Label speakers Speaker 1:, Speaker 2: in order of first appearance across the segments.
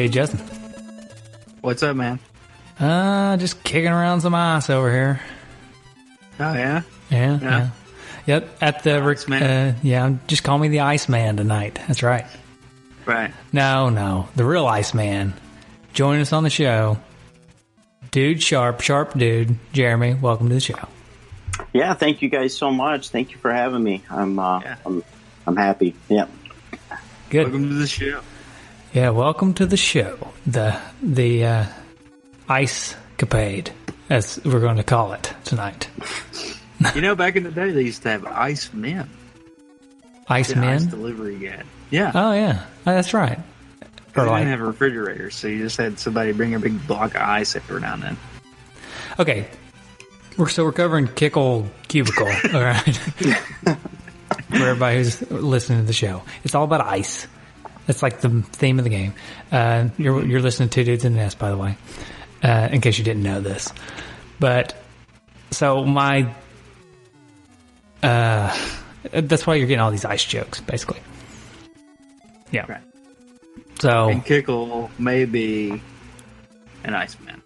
Speaker 1: Justin.
Speaker 2: What's up, man?
Speaker 1: Just kicking around some ice over here.
Speaker 2: Oh, yeah?
Speaker 1: Yeah. Yep, at the just call me the Iceman tonight. That's right.
Speaker 2: Right.
Speaker 1: No, the real Iceman. Join us on the show. Dude, Sharpe Dude. Jeremy, welcome to the show.
Speaker 3: Yeah, thank you guys so much. Thank you for having me. I'm happy. Yeah.
Speaker 1: Good.
Speaker 2: Welcome to the show.
Speaker 1: Yeah, welcome to the show. The Ice Capade, as we're going to call it tonight.
Speaker 2: You know, back in the day, they used to have ice men.
Speaker 1: Ice men?
Speaker 2: Ice delivery guy. Yeah.
Speaker 1: Oh, yeah. Oh, that's right.
Speaker 2: They didn't have refrigerators, so you just had somebody bring a big block of ice every now and then.
Speaker 1: Okay. We're covering Kickle Cubicle, all right? For everybody who's listening to the show. It's all about ice. That's like the theme of the game. You're listening to Two Dudes in the Nest, by the way, in case you didn't know this. But, so that's why you're getting all these ice jokes, basically. Yeah.
Speaker 2: Right.
Speaker 1: So,
Speaker 2: and Kickle may be an Iceman.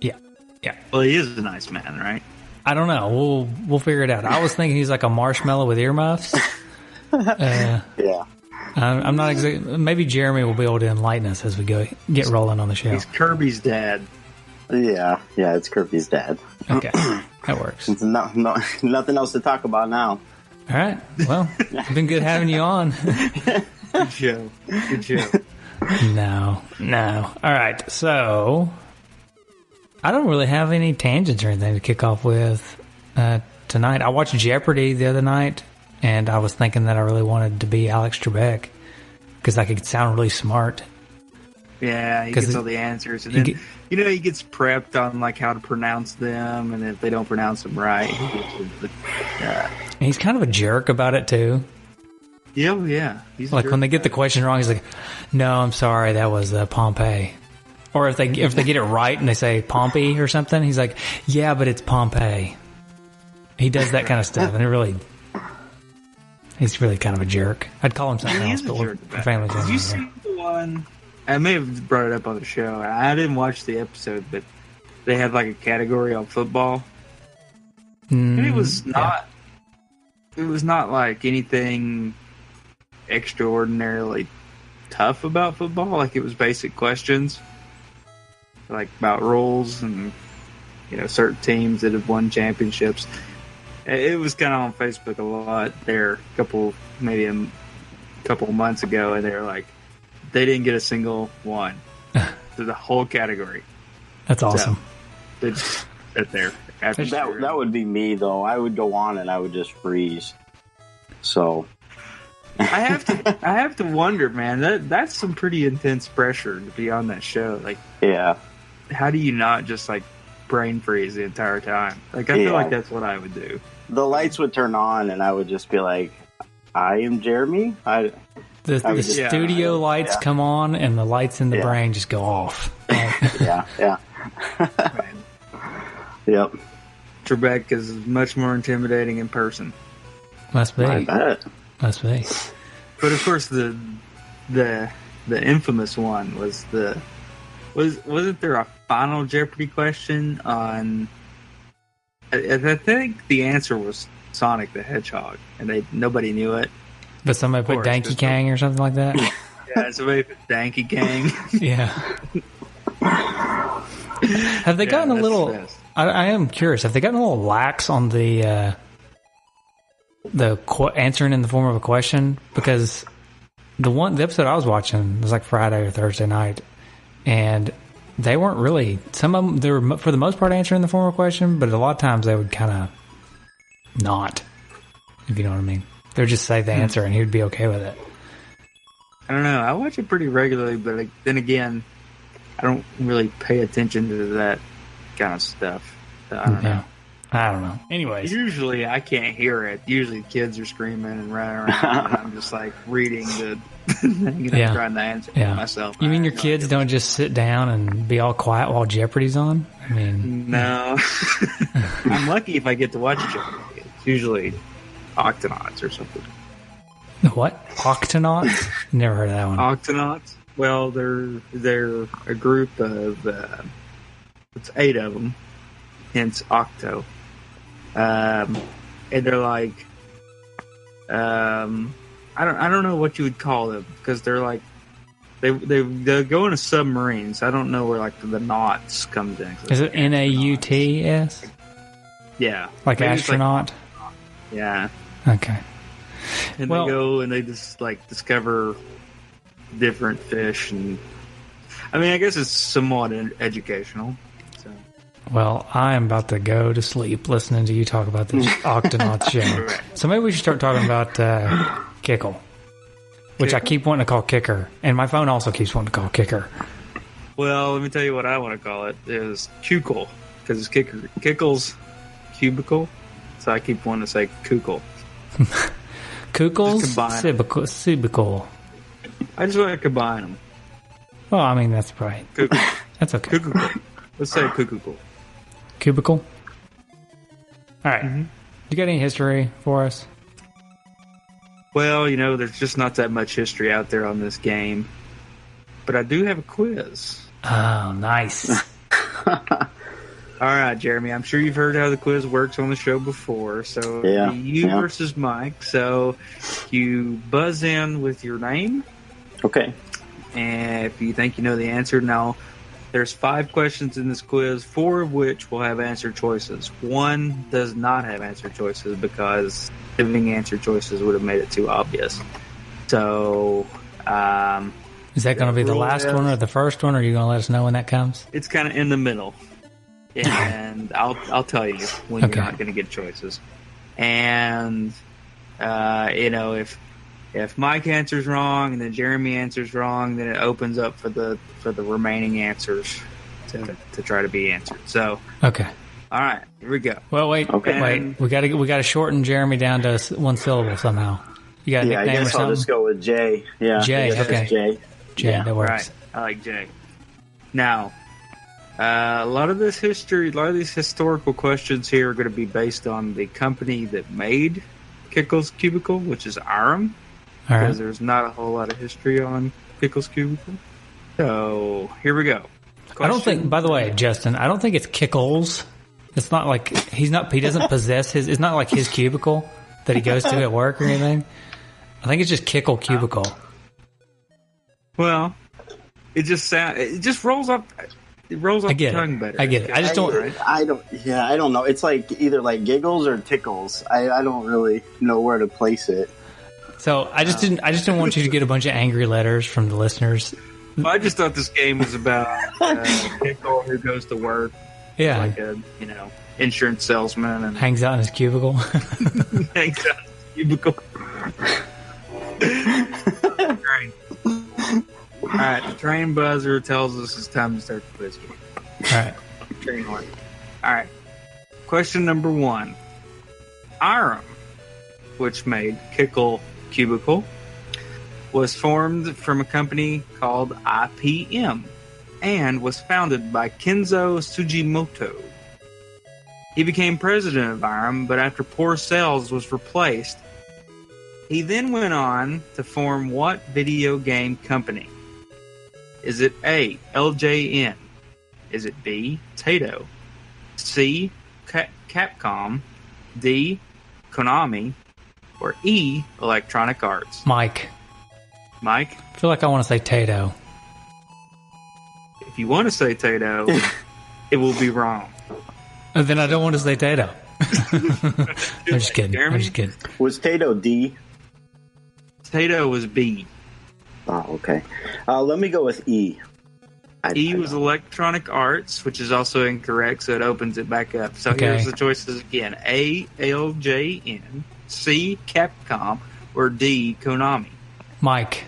Speaker 1: Yeah.
Speaker 2: Well, he is an Iceman, right?
Speaker 1: I don't know. We'll figure it out. I was thinking he's like a marshmallow with earmuffs.
Speaker 3: Yeah.
Speaker 1: I'm not exactly. Maybe Jeremy will be able to enlighten us as we get rolling on the show.
Speaker 2: He's Kirby's dad.
Speaker 3: Yeah, it's Kirby's dad.
Speaker 1: Okay, that works.
Speaker 3: It's nothing else to talk about now.
Speaker 1: All right. Well, it's been good having you on.
Speaker 2: Good show.
Speaker 1: No. All right. So, I don't really have any tangents or anything to kick off with tonight. I watched Jeopardy the other night, and I was thinking that I really wanted to be Alex Trebek because I could sound really smart.
Speaker 2: Yeah, he gets all the answers, and then he gets prepped on like how to pronounce them, and if they don't pronounce them right,
Speaker 1: he's kind of a jerk about it too.
Speaker 2: Yeah. He's
Speaker 1: like when they get the question wrong, he's like, "No, I'm sorry, that was Pompeii." Or if they get it right and they say Pompey or something, he's like, "Yeah, but it's Pompeii." He does that kind of stuff, and he's really kind of a jerk. I'd call him something else, but we're family.
Speaker 2: Did you see the one? I may have brought it up on the show. I didn't watch the episode, but they had like a category on football. And it was not. Yeah. It was not like anything extraordinarily tough about football. Like it was basic questions, like about rules and certain teams that have won championships. It was kind of on Facebook a lot there a couple months ago, and they were like, they didn't get a single one through the whole category.
Speaker 1: That's awesome.
Speaker 2: So they just sit there.
Speaker 3: That would be me, though. I would go on and I would just freeze. So
Speaker 2: I have to wonder, man. That's some pretty intense pressure to be on that show. Like,
Speaker 3: yeah,
Speaker 2: how do you not just like brain freeze the entire time? Like, I feel like that's what I would do.
Speaker 3: The lights would turn on, and I would just be like, "I am Jeremy."
Speaker 1: The studio lights come on, and the lights in the brain just go off.
Speaker 3: Yeah. Yep.
Speaker 2: Trebek is much more intimidating in person.
Speaker 1: Must be.
Speaker 3: I bet.
Speaker 1: Must be.
Speaker 2: But of course, the infamous one was wasn't there a final Jeopardy question on? I think the answer was Sonic the Hedgehog, and nobody knew it.
Speaker 1: But somebody put Danky Kang or something like that?
Speaker 2: Yeah, somebody put Danky Kang.
Speaker 1: Yeah. Have they gotten a little... I am curious. Have they gotten a little lax on the answering in the form of a question? Because the episode I was watching was like Friday or Thursday night, and they weren't really... Some of them, they were, for the most part, answering in the form of a question, but a lot of times they would kind of not, if you know what I mean. They'd just say the answer, and he would be okay with it.
Speaker 2: I don't know. I watch it pretty regularly, but then again, I don't really pay attention to that kind of stuff. So I don't know.
Speaker 1: I don't know. Anyways.
Speaker 2: Usually, I can't hear it. Usually, kids are screaming and running around, and I'm just like reading the thing, trying to answer myself.
Speaker 1: You mean your kids don't just sit down and be all quiet while Jeopardy's on? I mean...
Speaker 2: No. I'm lucky if I get to watch Jeopardy. It's usually Octonauts or something.
Speaker 1: What? Octonauts? Never heard of that one.
Speaker 2: Octonauts? Well, they're a group of it's 8 of them, hence octo. And they're like, I don't know what you would call them because they're like they go into submarines. I don't know where like the knots comes in.
Speaker 1: Is it NAUTS?
Speaker 2: Yeah,
Speaker 1: like
Speaker 2: maybe
Speaker 1: astronaut.
Speaker 2: Yeah.
Speaker 1: Okay.
Speaker 2: And they go and they just like discover different fish, and I mean, I guess it's somewhat educational. So.
Speaker 1: Well, I am about to go to sleep listening to you talk about this Octonauts show.
Speaker 2: Right.
Speaker 1: So maybe we should start talking about Kickle, which I keep wanting to call Kicker, and my phone also keeps wanting to call Kicker.
Speaker 2: Well, let me tell you what I want to call it is Kickle, because it's Kickle's Cubicle, so I keep wanting to say Kickle.
Speaker 1: Kukel's Cubicle.
Speaker 2: I just want to combine them.
Speaker 1: Well, I mean, that's right. That's okay.
Speaker 2: Cubicle. Let's say Cubicle.
Speaker 1: Cubicle? All right. Mm-hmm. You got any history for us?
Speaker 2: Well, you know, there's just not that much history out there on this game. But I do have a quiz.
Speaker 1: Oh, nice.
Speaker 2: All right, Jeremy, I'm sure you've heard how the quiz works on the show before. So you versus Mike. So you buzz in with your name.
Speaker 3: Okay.
Speaker 2: And if you think you know the answer, now there's 5 questions in this quiz, 4 of which will have answer choices. 1 does not have answer choices because giving answer choices would have made it too obvious. So,
Speaker 1: is that going to be the last one or the first one, or are you going to let us know when that comes?
Speaker 2: It's kind of in the middle. And I'll tell you when you're not going to get choices. And you know, if Mike answers wrong and then Jeremy answers wrong, then it opens up for the remaining answers to try to be answered. So
Speaker 1: okay,
Speaker 2: all right, here we go.
Speaker 1: Well, wait, we got to shorten Jeremy down to 1 syllable somehow. You got a nickname
Speaker 3: I guess
Speaker 1: or something?
Speaker 3: I'll just go with Jay. Yeah,
Speaker 1: Jay. Okay, Jay, that works.
Speaker 2: Right. I like Jay. Now. A lot of these historical questions here are going to be based on the company that made Kickle's Cubicle, which is Aram. Because there's not a whole lot of history on Kickle's Cubicle. So, here we go.
Speaker 1: I don't think, by the way, Justin, I don't think it's Kickle's. It's not like, he doesn't possess it's not like his cubicle that he goes to at work or anything. I think it's just Kickle Cubicle.
Speaker 2: Well, it just rolls up. It rolls off the tongue better.
Speaker 1: I get it. I just don't.
Speaker 3: I don't know. It's like either like giggles or tickles. I don't really know where to place it.
Speaker 1: So I just didn't want you to get a bunch of angry letters from the listeners.
Speaker 2: Well, I just thought this game was about Kickle who goes to work.
Speaker 1: Yeah,
Speaker 2: like a insurance salesman and
Speaker 1: hangs out in his cubicle.
Speaker 2: Hangs out in his cubicle. Great. All right, the train buzzer tells us it's time to start the quiz.
Speaker 1: All right.
Speaker 2: Train horn. All right. Question number 1. Aram, which made Kickle Cubicle, was formed from a company called IPM and was founded by Kenzo Sugimoto. He became president of Aram, but after poor sales was replaced. He then went on to form what video game company? Is it A, LJN? Is it B, Taito? C, Capcom? D, Konami? Or E, Electronic Arts?
Speaker 1: Mike?
Speaker 2: I
Speaker 1: feel like I want to say Taito.
Speaker 2: If you want to say Taito, it will be wrong.
Speaker 1: And then I don't want to say Taito. I'm just kidding.
Speaker 2: Jeremy?
Speaker 1: I'm just kidding.
Speaker 3: Was Taito D?
Speaker 2: Taito was B.
Speaker 3: Oh, okay. Let me go with E.
Speaker 2: E was Electronic Arts, which is also incorrect, so it opens it back up. So here's the choices again. A, LJN, C, Capcom, or D, Konami.
Speaker 1: Mike.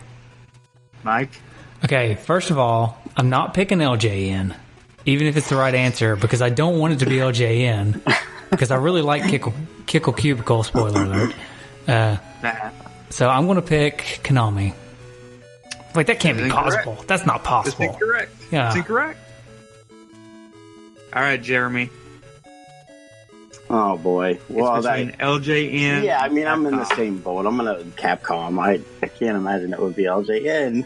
Speaker 2: Okay,
Speaker 1: first of all, I'm not picking LJN, even if it's the right answer, because I don't want it to be LJN, because I really like Kickle Cubicle, spoiler alert. So I'm going to pick Konami. Like, that can't be possible. That's not possible.
Speaker 2: That's incorrect.
Speaker 1: Yeah.
Speaker 2: That's incorrect. All right, Jeremy.
Speaker 3: Oh, boy. Well,
Speaker 2: between LJN.
Speaker 3: Yeah, I mean, I'm in the same boat. I'm going to Capcom. I can't imagine it would be LJN.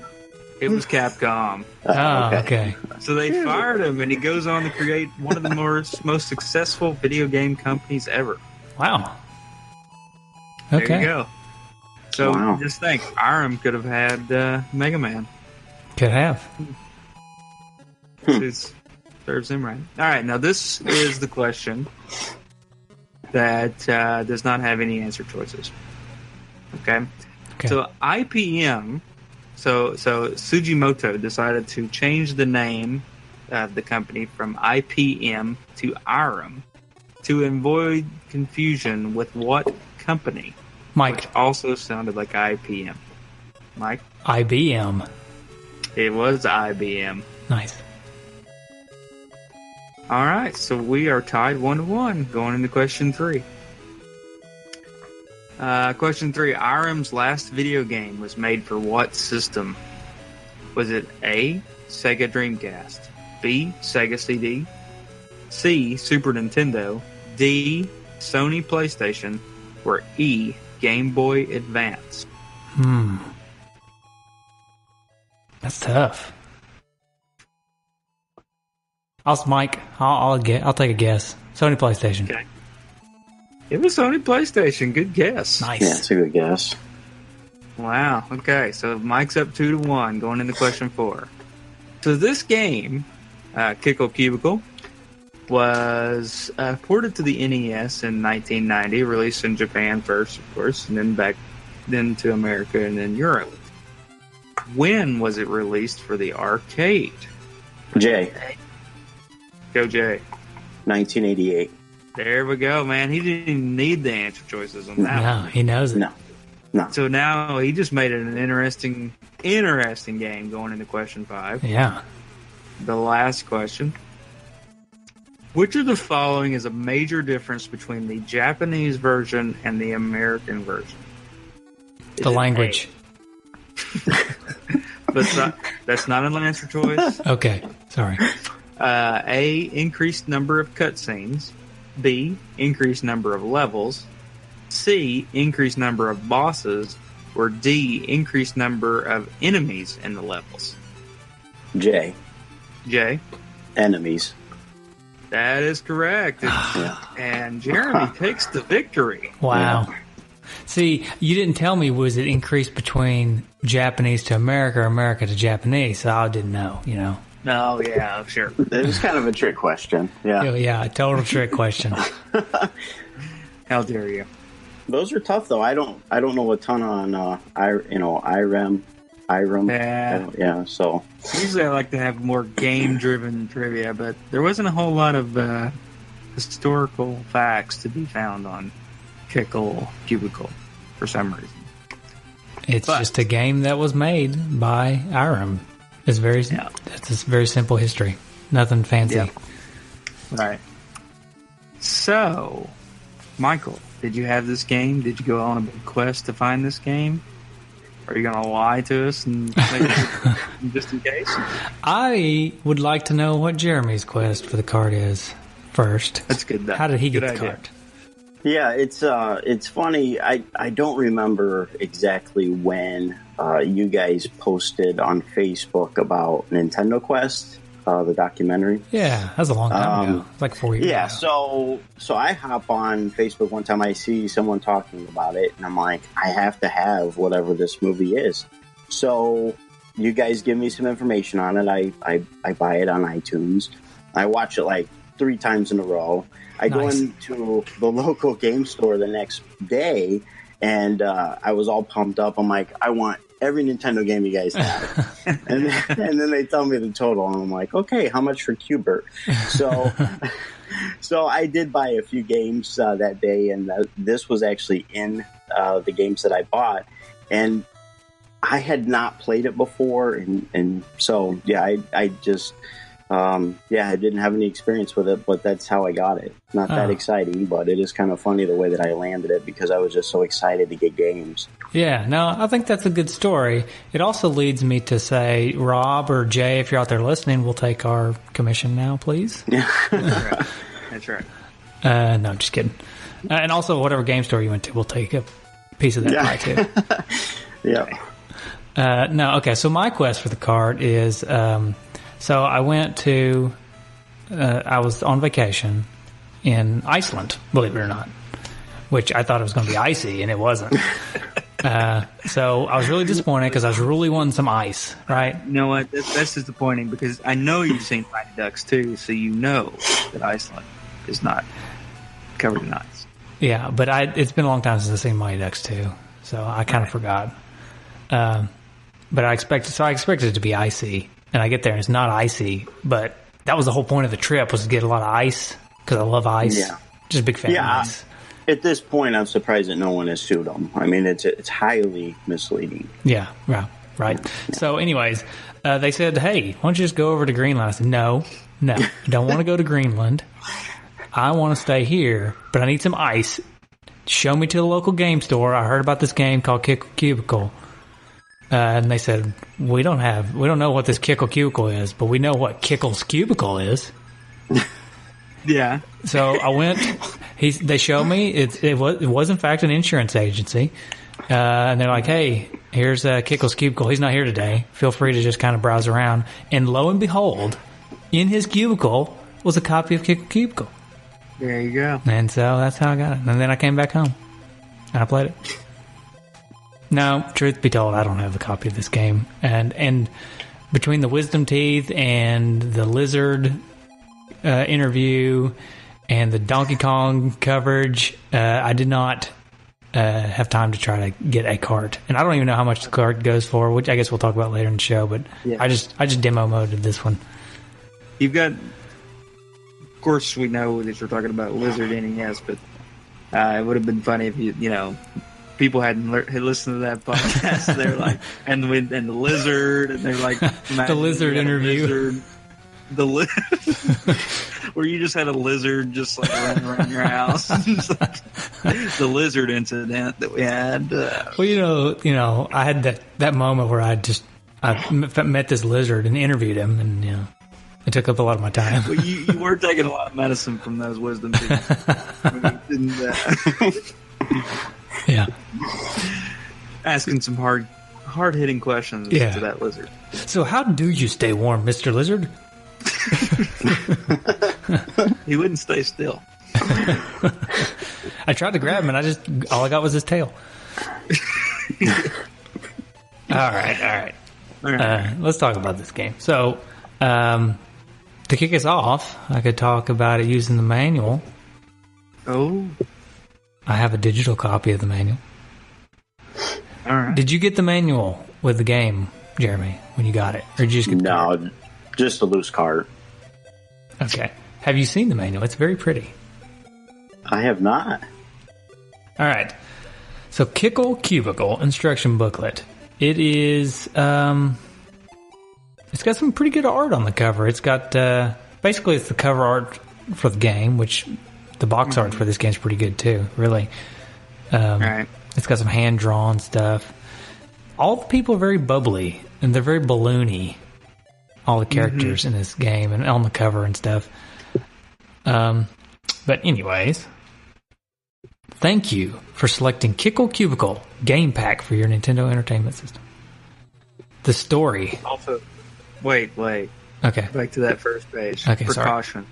Speaker 2: It was Capcom.
Speaker 1: Okay.
Speaker 2: So they fired him, and he goes on to create one of the most successful video game companies ever.
Speaker 1: Wow.
Speaker 2: There
Speaker 1: Okay.
Speaker 2: you go. So just think, Irem could have had Mega Man.
Speaker 1: Could have.
Speaker 2: It serves him right. All right, now this is the question that does not have any answer choices. Okay. So IPM, so Sugimoto decided to change the name of the company from IPM to Irem to avoid confusion with what company?
Speaker 1: Mike.
Speaker 2: Which also sounded like IPM. Mike?
Speaker 1: IBM.
Speaker 2: It was IBM.
Speaker 1: Nice.
Speaker 2: All right, so we are tied 1-1 going into question 3. Question 3. Irem's last video game was made for what system? Was it A, Sega Dreamcast, B, Sega CD, C, Super Nintendo, D, Sony PlayStation, or E, Game Boy Advance?
Speaker 1: That's tough. Mike, I'll take a guess. Sony PlayStation.
Speaker 2: Okay. It was Sony PlayStation. Good guess.
Speaker 1: Nice.
Speaker 3: Yeah, it's a good guess.
Speaker 2: Wow. Okay, so Mike's up 2-1 going into question 4. So this game, Kickle Cubicle, was ported to the NES in 1990, released in Japan first, of course, and then to America and then Europe. When was it released for the arcade?
Speaker 3: Jay.
Speaker 2: Go, Jay.
Speaker 3: 1988.
Speaker 2: There we go, man. He didn't even need the answer choices on that.
Speaker 1: No, he knows it.
Speaker 3: No.
Speaker 2: So now he just made it an interesting game going into question 5.
Speaker 1: Yeah.
Speaker 2: The last question. Which of the following is a major difference between the Japanese version and the American version?
Speaker 1: The language.
Speaker 2: But that's not an answer choice.
Speaker 1: Okay, sorry.
Speaker 2: A, increased number of cutscenes. B, increased number of levels. C, increased number of bosses. Or D, increased number of enemies in the levels.
Speaker 3: Jay.
Speaker 2: Enemies. That is correct. And Jeremy takes the victory.
Speaker 1: Wow.
Speaker 3: Yeah.
Speaker 1: See, you didn't tell me, was it increased between Japanese to America or America to Japanese, so I didn't know,
Speaker 2: Oh, yeah, sure.
Speaker 3: It was kind of a trick question. Yeah.
Speaker 1: Yeah, a total trick question.
Speaker 2: How dare you?
Speaker 3: Those are tough though. I don't know a ton on Irem.
Speaker 2: Yeah.
Speaker 3: So
Speaker 2: usually I like to have more game-driven trivia, but there wasn't a whole lot of historical facts to be found on Kickle Cubicle for some reason.
Speaker 1: It's just a game that was made by Irem. It's that's a very simple history. Nothing fancy.
Speaker 2: Yeah. Right. So, Michael, did you have this game? Did you go on a big quest to find this game? Are you going to lie to us and just in case?
Speaker 1: I would like to know what Jeremy's quest for the card is first.
Speaker 2: That's good.
Speaker 1: How did he get the
Speaker 2: idea.
Speaker 1: card?
Speaker 3: yeah, it's funny. I don't remember exactly when you guys posted on Facebook about Nintendo Quest, the documentary.
Speaker 1: Yeah, that was a long time ago. It's like 4 years
Speaker 3: Yeah,
Speaker 1: ago.
Speaker 3: so I hop on Facebook one time. I see someone talking about it, and I'm like, I have to have whatever this movie is. So you guys give me some information on it. I buy it on iTunes. I watch it like 3 times in a row. I go into the local game store the next day, and I was all pumped up. I'm like, I want every Nintendo game you guys have. and then they tell me the total, and I'm like, okay, how much for Qbert? So I did buy a few games that day, and this was actually in the games that I bought. And I had not played it before, and so, yeah, I just... I didn't have any experience with it, but that's how I got it. Not that exciting, but it is kind of funny the way that I landed it because I was just so excited to get games.
Speaker 1: Yeah, no, I think that's a good story. It also leads me to say, Rob or Jay, if you're out there listening, we'll take our commission now, please.
Speaker 3: Yeah.
Speaker 2: That's right.
Speaker 1: No, just kidding. And also, whatever game store you went to, we'll take a piece of that pie, too.
Speaker 3: Yeah.
Speaker 1: No, okay. So my quest for the cart is, so I went to, I was on vacation in Iceland, believe it or not, which I thought it was going to be icy, and it wasn't. So I was really disappointed because I was really wanting some ice, right?
Speaker 2: You know what? That's disappointing because I know you've seen Mighty Ducks too, so you know that Iceland is not covered in ice.
Speaker 1: Yeah, but it's been a long time since I've seen Mighty Ducks too, so I kind of forgot. But I expected it to be icy, and I get there and it's not icy. But that was the whole point of the trip, was to get a lot of ice because I love ice. Yeah, just a big fan of ice.
Speaker 3: At this point, I'm surprised that no one has sued them. I mean, it's highly misleading.
Speaker 1: Yeah, right. Yeah. So, anyways, they said, "Hey, why don't you just go over to Greenland?" I said, "No, I don't want to go to Greenland. I want to stay here, but I need some ice. Show me to the local game store. I heard about this game called Kickle Cubicle." And they said, we don't know what this Kickle Cubicle is, but we know what Kickle's Cubicle is.
Speaker 2: Yeah.
Speaker 1: So I went. They showed me it was in fact an insurance agency, and they're like, "Hey, here's Kickle's Cubicle. He's not here today. Feel free to just kind of browse around." And lo and behold, in his cubicle was a copy of Kickle Cubicle.
Speaker 2: There you go.
Speaker 1: And so that's how I got it. And then I came back home and I played it. No, truth be told, I don't have a copy of this game. And between the wisdom teeth and the lizard interview and the Donkey Kong coverage, I did not have time to try to get a cart. And I don't even know how much the cart goes for, which I guess we'll talk about later in the show. But yeah. I just demo moded this one.
Speaker 2: You've got, of course, we know that you're talking about Lizard NES, but it would have been funny if you know. People had listened to that podcast. They're like, and the lizard, and they're like,
Speaker 1: the lizard interview,
Speaker 2: where you just had a lizard just like running around your house. The lizard incident that we had.
Speaker 1: Well, you know, I had that moment where I met this lizard and interviewed him, and it took up a lot of my time.
Speaker 2: Well, you were taking a lot of medicine from those wisdom teeth.
Speaker 1: Yeah.
Speaker 2: Asking some hard hitting questions to that lizard.
Speaker 1: So how do you stay warm, Mr. Lizard?
Speaker 2: He wouldn't stay still.
Speaker 1: I tried to grab him and all I got was his tail. All right. Let's talk about this game. So, to kick us off, I could talk about it using the manual.
Speaker 2: Oh.
Speaker 1: I have a digital copy of the manual.
Speaker 2: All right.
Speaker 1: Did you get the manual with the game, Jeremy, when you got it? Or did you just get the card?
Speaker 3: No, just a loose card.
Speaker 1: Okay. Have you seen the manual? It's very pretty.
Speaker 3: I have not.
Speaker 1: All right. So, Kickle Cubicle instruction booklet. It is, it's got some pretty good art on the cover. It's got, basically it's the cover art for the game, which the box art for this game is pretty good too, really.
Speaker 2: Right.
Speaker 1: It's got some hand-drawn stuff. All the people are very bubbly, and they're very balloony, all the characters in this game, and on the cover and stuff. But anyways, thank you for selecting Kickle Cubicle Game Pack for your Nintendo Entertainment System. The story...
Speaker 2: Also, wait.
Speaker 1: Okay.
Speaker 2: Back to that first page.
Speaker 1: Okay,
Speaker 2: Precaution.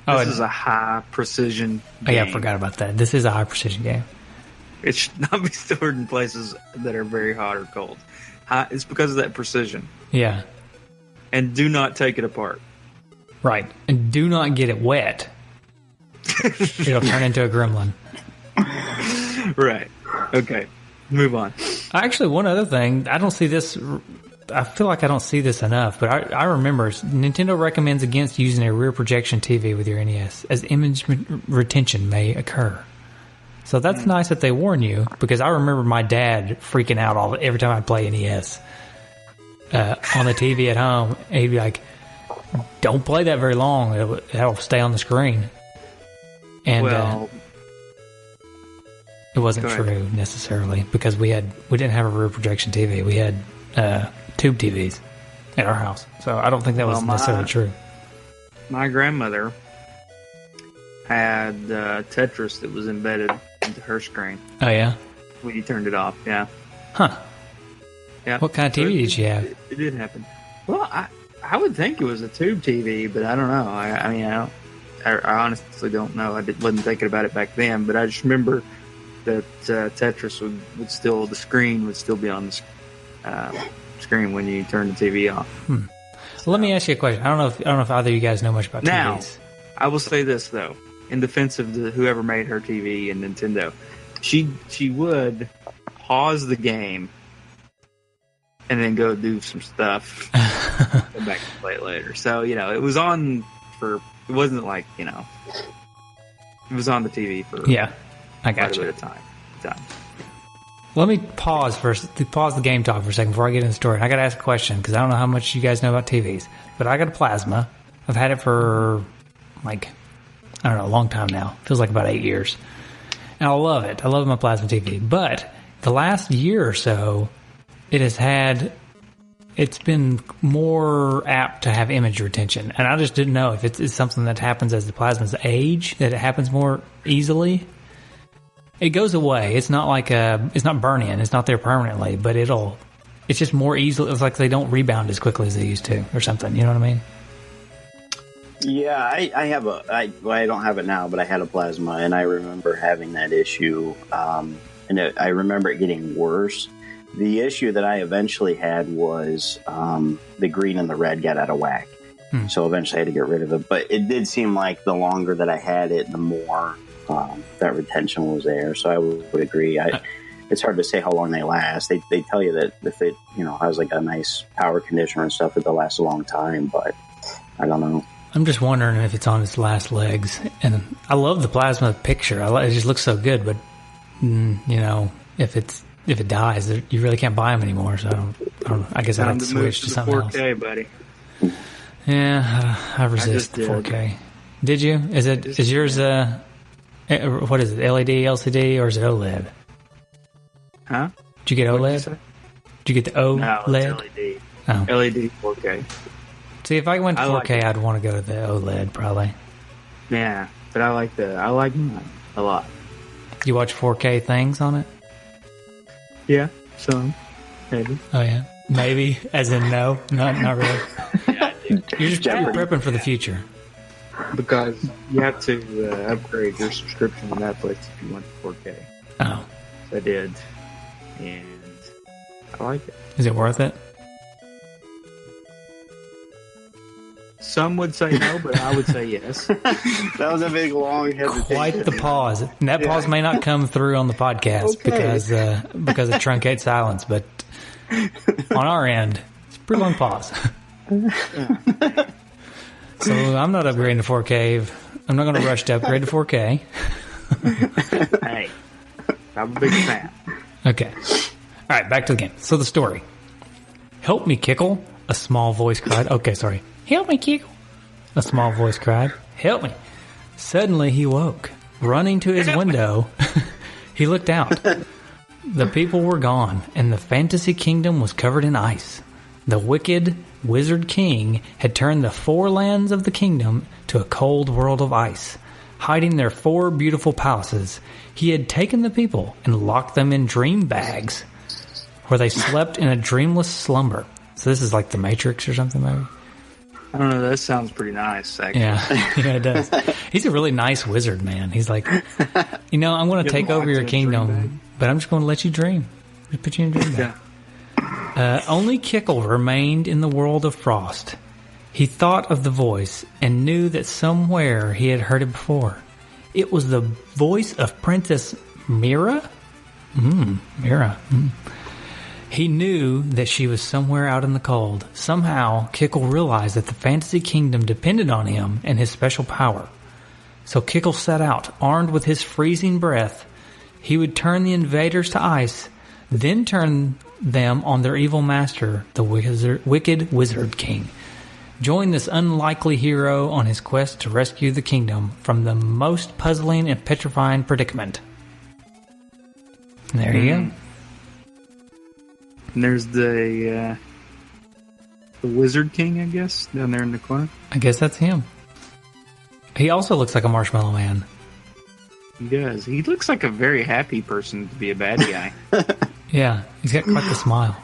Speaker 1: Sorry.
Speaker 2: This is a high precision game.
Speaker 1: Oh, yeah, I forgot about that. This is a high precision game.
Speaker 2: It should not be stored in places that are very hot or cold. It's because of that precision.
Speaker 1: Yeah.
Speaker 2: And do not take it apart.
Speaker 1: Right. And do not get it wet. It'll turn into a gremlin.
Speaker 2: Right. Okay. Move on.
Speaker 1: Actually, one other thing. I don't see this... I feel like I don't see this enough, but I remember Nintendo recommends against using a rear projection TV with your NES, as image retention may occur. So that's nice that they warn you, because I remember my dad freaking out every time I'd play NES on the TV at home. And he'd be like, "Don't play that very long; it'll stay on the screen." And it wasn't true necessarily, because we didn't have a rear projection TV. We had tube TVs at our house, so I don't think that was necessarily true.
Speaker 2: My grandmother had Tetris that was embedded into her screen.
Speaker 1: Oh yeah,
Speaker 2: when you turned it off, yeah.
Speaker 1: Huh.
Speaker 2: Yeah.
Speaker 1: What kind of TV did she have?
Speaker 2: It did happen. Well, I would think it was a tube TV, but I don't know. I honestly don't know. Wasn't thinking about it back then, but I just remember that Tetris would still, the screen would still be on the screen when you turn the TV off.
Speaker 1: Well, let me ask you a question. I don't know if either of you guys know much about
Speaker 2: now,
Speaker 1: TVs.
Speaker 2: I will say this though, in defense of whoever made her TV and Nintendo, she would pause the game and then go do some stuff, come back and play it later. So it was on for. It wasn't like it was on the TV for
Speaker 1: I got
Speaker 2: quite
Speaker 1: you.
Speaker 2: a bit of time.
Speaker 1: Let me pause the game talk for a second before I get into the story. And I got to ask a question because I don't know how much you guys know about TVs, but I got a plasma. I've had it for a long time now. Feels like about 8 years, and I love it. I love my plasma TV, but the last year or so, it's been more apt to have image retention. And I just didn't know if it's something that happens as the plasmas age, that it happens more easily. It goes away. It's not like it's not burn-in. It's not there permanently, but it's just more easily. It's like they don't rebound as quickly as they used to or something. You know what I mean?
Speaker 3: Yeah, I don't have it now, but I had a plasma, and I remember having that issue. I remember it getting worse. The issue that I eventually had was the green and the red got out of whack. So eventually I had to get rid of it. But it did seem like the longer that I had it, the more that retention was there. So I would agree. It's hard to say how long they last. They tell you that if it has like a nice power conditioner and stuff, it'll last a long time. But I don't know.
Speaker 1: I'm just wondering if it's on its last legs. And I love the plasma picture. It just looks so good. But if it dies, you really can't buy them anymore. So I guess I'd have to switch to something
Speaker 2: 4K,
Speaker 1: else.
Speaker 2: buddy.
Speaker 1: Yeah, I resist the 4K. Did you? Is yours what is it? LED, LCD, or is it OLED?
Speaker 2: Huh?
Speaker 1: Did you get OLED? Did you get the OLED?
Speaker 2: No, it's LED.
Speaker 1: Oh.
Speaker 2: LED 4K.
Speaker 1: See, if I went to 4K, I'd want to go to the OLED probably.
Speaker 2: Yeah, but I like mine a lot.
Speaker 1: You watch 4K things on it?
Speaker 2: Yeah, some maybe.
Speaker 1: Oh yeah, maybe as in no, not really.
Speaker 2: Yeah, I do.
Speaker 1: You're prepping for the future.
Speaker 2: Because you have to upgrade your subscription to Netflix if you want 4K.
Speaker 1: Oh,
Speaker 2: So I did, and I like it.
Speaker 1: is it worth it?
Speaker 2: Some would say no, but I would say yes.
Speaker 3: That was a big, long hesitation.
Speaker 1: Quite the pause. And that pause may not come through on the podcast because of truncated silence, but on our end, it's a pretty long pause. So I'm not upgrading to 4K. I'm not going to rush to upgrade to 4K.
Speaker 2: Hey, I'm a big fan.
Speaker 1: Okay. All right, back to the game. So the story. Help me, Kickle, a small voice cried. Okay, sorry. Help me, Kickle, a small voice cried. Help me. Suddenly he woke. Running to his window, he looked out. The people were gone, and the fantasy kingdom was covered in ice. The wicked wizard king had turned the 4 lands of the kingdom to a cold world of ice. Hiding their 4 beautiful palaces, he had taken the people and locked them in dream bags, where they slept in a dreamless slumber. So this is like the Matrix or something, maybe?
Speaker 2: I don't know. That sounds pretty nice, actually.
Speaker 1: Yeah, it does. He's a really nice wizard, man. He's like, I'm going to take over your kingdom, but I'm just going to let you dream. Just put you in a dream bag.
Speaker 2: Yeah.
Speaker 1: Only Kickle remained in the world of frost. He thought of the voice and knew that somewhere he had heard it before. It was the voice of Princess Mira? Mira. He knew that she was somewhere out in the cold. Somehow, Kickle realized that the fantasy kingdom depended on him and his special power. So Kickle set out, armed with his freezing breath. He would turn the invaders to ice, then turn them on their evil master, the wicked wizard king. Join this unlikely hero on his quest to rescue the kingdom from the most puzzling and petrifying predicament. And there you go.
Speaker 2: And there's the Wizard King, I guess, down there in the corner.
Speaker 1: I guess that's him. He also looks like a Marshmallow Man.
Speaker 2: He does. He looks like a very happy person to be a bad guy.
Speaker 1: Yeah, he's got quite the smile.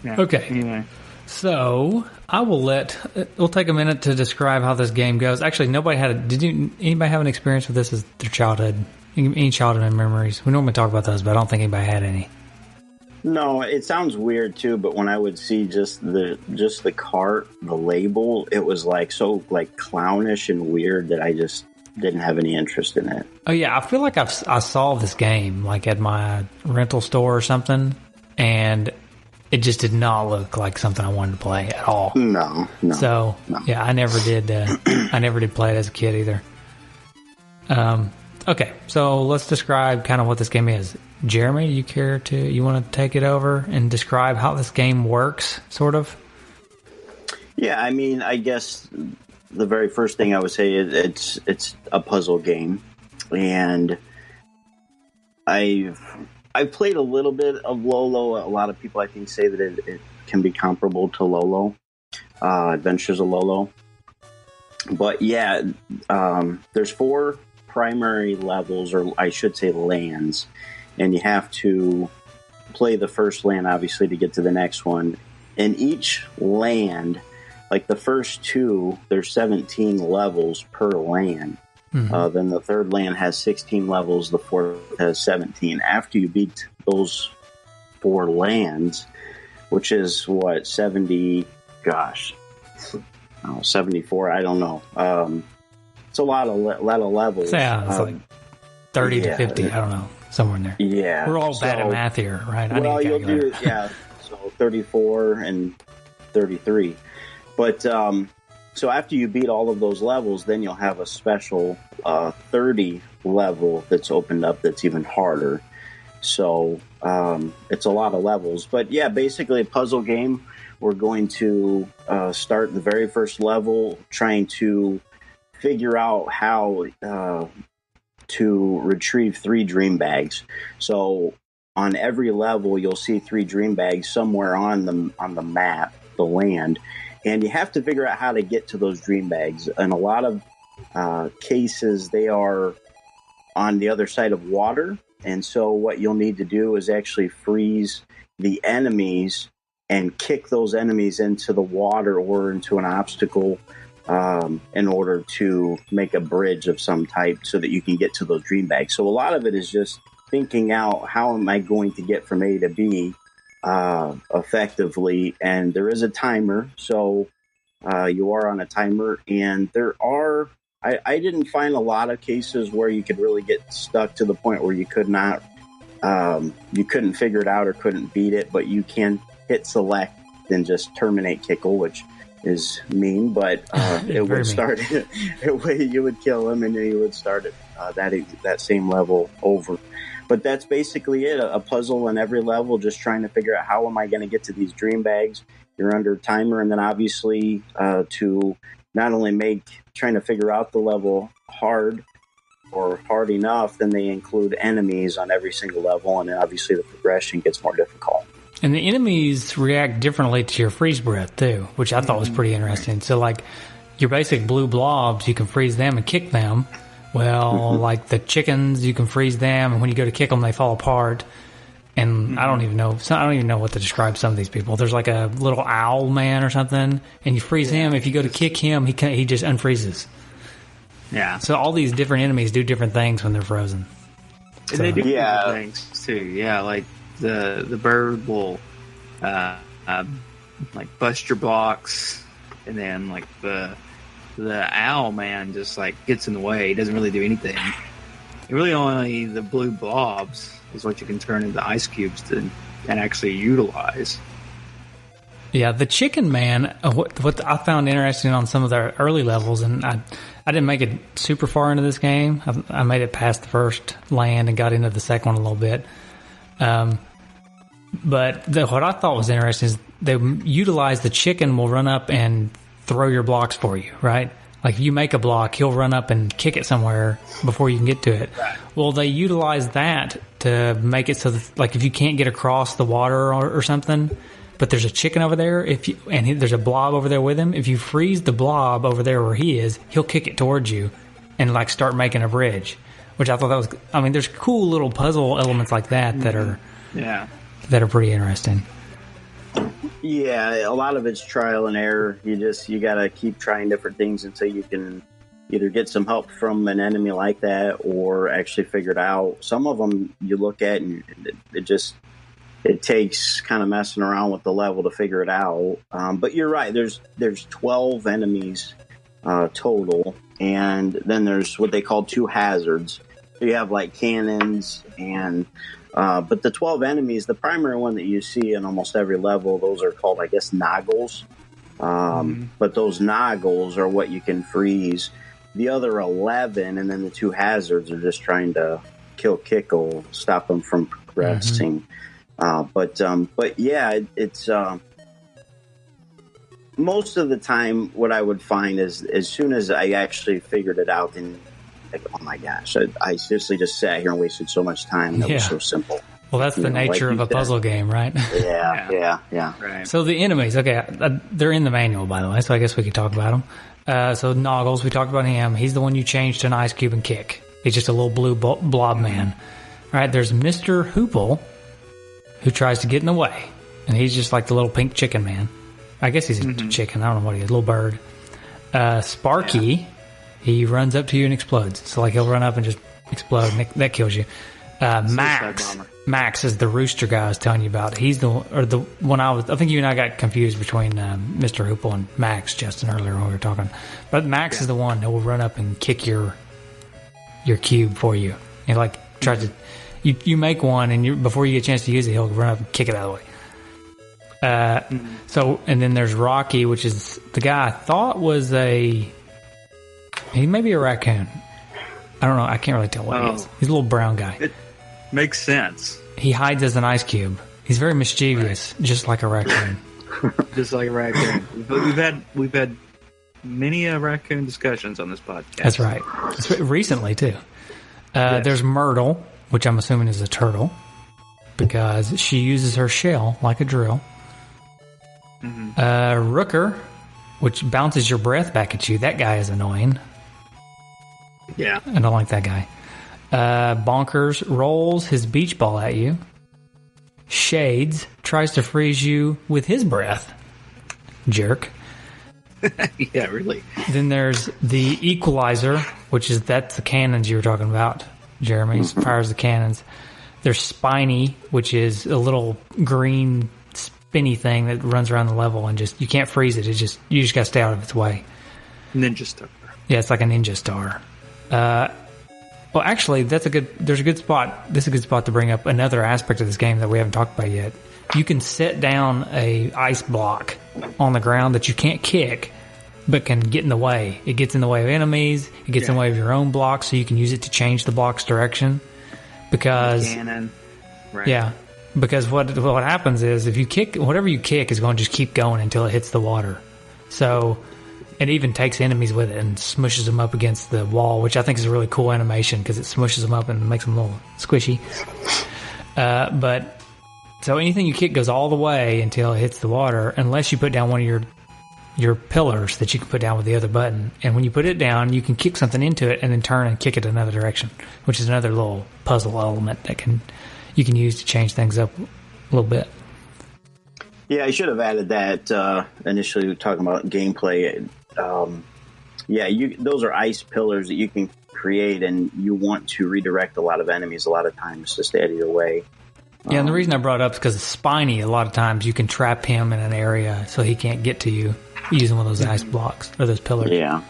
Speaker 2: Yeah.
Speaker 1: Okay.
Speaker 2: Anyway.
Speaker 1: So we'll take a minute to describe how this game goes. Actually, anybody have an experience with this as their childhood? Any childhood memories? We normally talk about those, but I don't think anybody had any.
Speaker 3: No, it sounds weird too, but when I would see just the cart, the label, it was like so like clownish and weird that I just didn't have any interest in it.
Speaker 1: Oh yeah, I feel like I saw this game like at my rental store or something, and it just did not look like something I wanted to play at all.
Speaker 3: No.
Speaker 1: So yeah, I never did. I never did play it as a kid either. Okay, so let's describe kind of what this game is. Jeremy, you want to take it over and describe how this game works, sort of?
Speaker 3: Yeah, I mean, I guess the very first thing I would say is it's a puzzle game, and I've played a little bit of Lolo. A lot of people, I think, say that it can be comparable to Lolo, Adventures of Lolo. But yeah, there's 4 primary levels, or I should say lands, and you have to play the first land, obviously, to get to the next one. In each land, like the first 2, there's 17 levels per land. Mm-hmm. Then the third land has 16 levels, the fourth has 17. After you beat those 4 lands, which is what, 74, I don't know. It's a lot of levels.
Speaker 1: Yeah, it's like 30 to 50, I don't know, somewhere in there.
Speaker 3: Yeah.
Speaker 1: We're all bad at math here, right?
Speaker 3: You'll do, so 34 and 33. But, so after you beat all of those levels, then you'll have a special 30 level that's opened up that's even harder. So it's a lot of levels. But yeah, basically a puzzle game. We're going to start the very first level trying to figure out how to retrieve 3 dream bags. So on every level, you'll see 3 dream bags somewhere on the map, the land. And you have to figure out how to get to those dream bags. In a lot of cases, they are on the other side of water. And so what you'll need to do is actually freeze the enemies and kick those enemies into the water or into an obstacle in order to make a bridge of some type so that you can get to those dream bags. So a lot of it is just thinking out, how am I going to get from A to B effectively? And there is a timer, so you are on a timer, and there are I didn't find a lot of cases where you could really get stuck to the point where you couldn't figure it out or couldn't beat it, but you can hit select and just terminate Kickle, which is mean, but it would start you would kill him and then you would start at that same level over. But that's basically it, a puzzle in every level, just trying to figure out how am I going to get to these dream bags. You're under a timer, and then obviously to not only trying to figure out the level hard or hard enough, then they include enemies on every single level, and then obviously the progression gets more difficult.
Speaker 1: And the enemies react differently to your freeze breath, too, which I thought was pretty interesting. So, like, your basic blue blobs, you can freeze them and kick them. Well, like the chickens, you can freeze them, and when you go to kick them, they fall apart. And I don't even know what to describe some of these people. There's like a little owl man or something, and you freeze him. If you go to kick him, he just unfreezes.
Speaker 2: Yeah.
Speaker 1: So all these different enemies do different things when they're frozen.
Speaker 2: And they do different things too. Yeah, like the bird will like bust your blocks, and then like the owl man just like gets in the way. He doesn't really do anything. Really, only the blue blobs is what you can turn into ice cubes and actually utilize.
Speaker 1: Yeah, the chicken man, what I found interesting on some of the early levels, and I didn't make it super far into this game. I made it past the first land and got into the second one a little bit. But what I thought was interesting is they utilize the chicken will run up and throw your blocks for you, right? Like if you make a block, he'll run up and kick it somewhere before you can get to it. Right. Well, they utilize that to make it so that, like, if you can't get across the water or something, but there's a chicken over there, there's a blob over there with him, if you freeze the blob over there where he is, he'll kick it towards you and like start making a bridge. Which I thought that was, I mean, there's cool little puzzle elements like that that are that are pretty interesting.
Speaker 3: Yeah, a lot of it's trial and error. You got to keep trying different things until you can either get some help from an enemy like that or actually figure it out. Some of them you look at and it takes kind of messing around with the level to figure it out. But you're right. There's 12 enemies total, and then there's what they call 2 hazards. So you have like cannons and but the 12 enemies, the primary one that you see in almost every level, those are called, I guess, noggles. But those noggles are what you can freeze. The other 11 and then the 2 hazards are just trying to kill Kickle, stop him from progressing. But yeah, it's most of the time what I would find is as soon as I actually figured it out, and like, oh my gosh, I seriously just sat here and wasted so much time. That was so simple.
Speaker 1: Well, that's the nature of a puzzle game, right?
Speaker 3: Yeah.
Speaker 2: Right.
Speaker 1: So the enemies, okay, they're in the manual, by the way, so I guess we could talk about them. So Noggles, we talked about him. He's the one you change to an ice cube and kick. He's just a little blue blob man. All right, there's Mr. Hoople, who tries to get in the way, and he's just like the little pink chicken man. I guess he's a chicken. I don't know what he is. Little bird. Sparky, he runs up to you and explodes. So like he'll run up and just explode, and that kills you. Max is the rooster guy I was telling you about. He's the one I think you and I got confused between Mr. Hoople and Max, Justin, earlier when we were talking. But Max is the one that will run up and kick your cube for you. He like tries to. You make one, and before you get a chance to use it, he'll run up and kick it out of the way. So, and then there's Rocky, which is the guy I thought was he may be a raccoon. I don't know. I can't really tell what he is. He's a little brown guy.
Speaker 2: It makes sense.
Speaker 1: He hides as an ice cube. He's very mischievous, just like a raccoon.
Speaker 2: Just like a raccoon. We've had many raccoon discussions on this podcast.
Speaker 1: That's right. Recently, too. Yes. There's Myrtle, which I'm assuming is a turtle, because she uses her shell like a drill. Rooker, which bounces your breath back at you. That guy is annoying.
Speaker 2: Yeah.
Speaker 1: I don't like that guy. Bonkers rolls his beach ball at you. Shades tries to freeze you with his breath. Jerk.
Speaker 2: Yeah, really.
Speaker 1: Then there's the Equalizer, that's the cannons you were talking about. Jeremy fires the cannons. There's Spiny, which is a little green spinny thing that runs around the level and you can't freeze it. You just got to stay out of its way.
Speaker 2: Ninja Star.
Speaker 1: Yeah, it's like a ninja star. Well, actually, there's a good spot. This is a good spot to bring up another aspect of this game that we haven't talked about yet. You can set down a ice block on the ground that you can't kick, but can get in the way. It gets in the way of enemies. It gets in the way of your own block, so you can use it to change the block's direction. Because
Speaker 2: cannon. Right.
Speaker 1: Yeah, because what happens is if you kick, whatever you kick is going to just keep going until it hits the water. So it even takes enemies with it and smushes them up against the wall, which I think is a really cool animation because it smushes them up and makes them a little squishy. But so anything you kick goes all the way until it hits the water, unless you put down one of your pillars that you can put down with the other button. And when you put it down, you can kick something into it and then turn and kick it another direction, which is another little puzzle element that you can use to change things up a little bit.
Speaker 3: Yeah, I should have added that initially talking about gameplay. Those are ice pillars that you can create, and you want to redirect a lot of enemies a lot of times to stay out of your way.
Speaker 1: Yeah, and the reason I brought it up is because Spiny, a lot of times you can trap him in an area so he can't get to you using one of those ice blocks or those pillars.
Speaker 3: Yeah.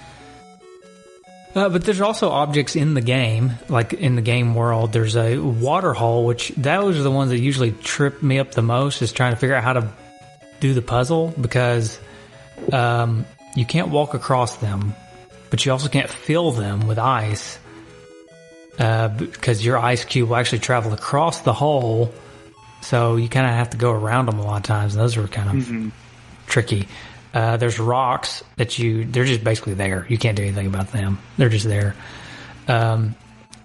Speaker 1: But there's also objects in the game, like in the game world. There's a water hole, which those are the ones that usually trip me up the most, is trying to figure out how to do the puzzle, because you can't walk across them, but you also can't fill them with ice, because your ice cube will actually travel across the hole, so you kind of have to go around them a lot of times, and those are kind of tricky. There's rocks they're just basically there. You can't do anything about them. They're just there.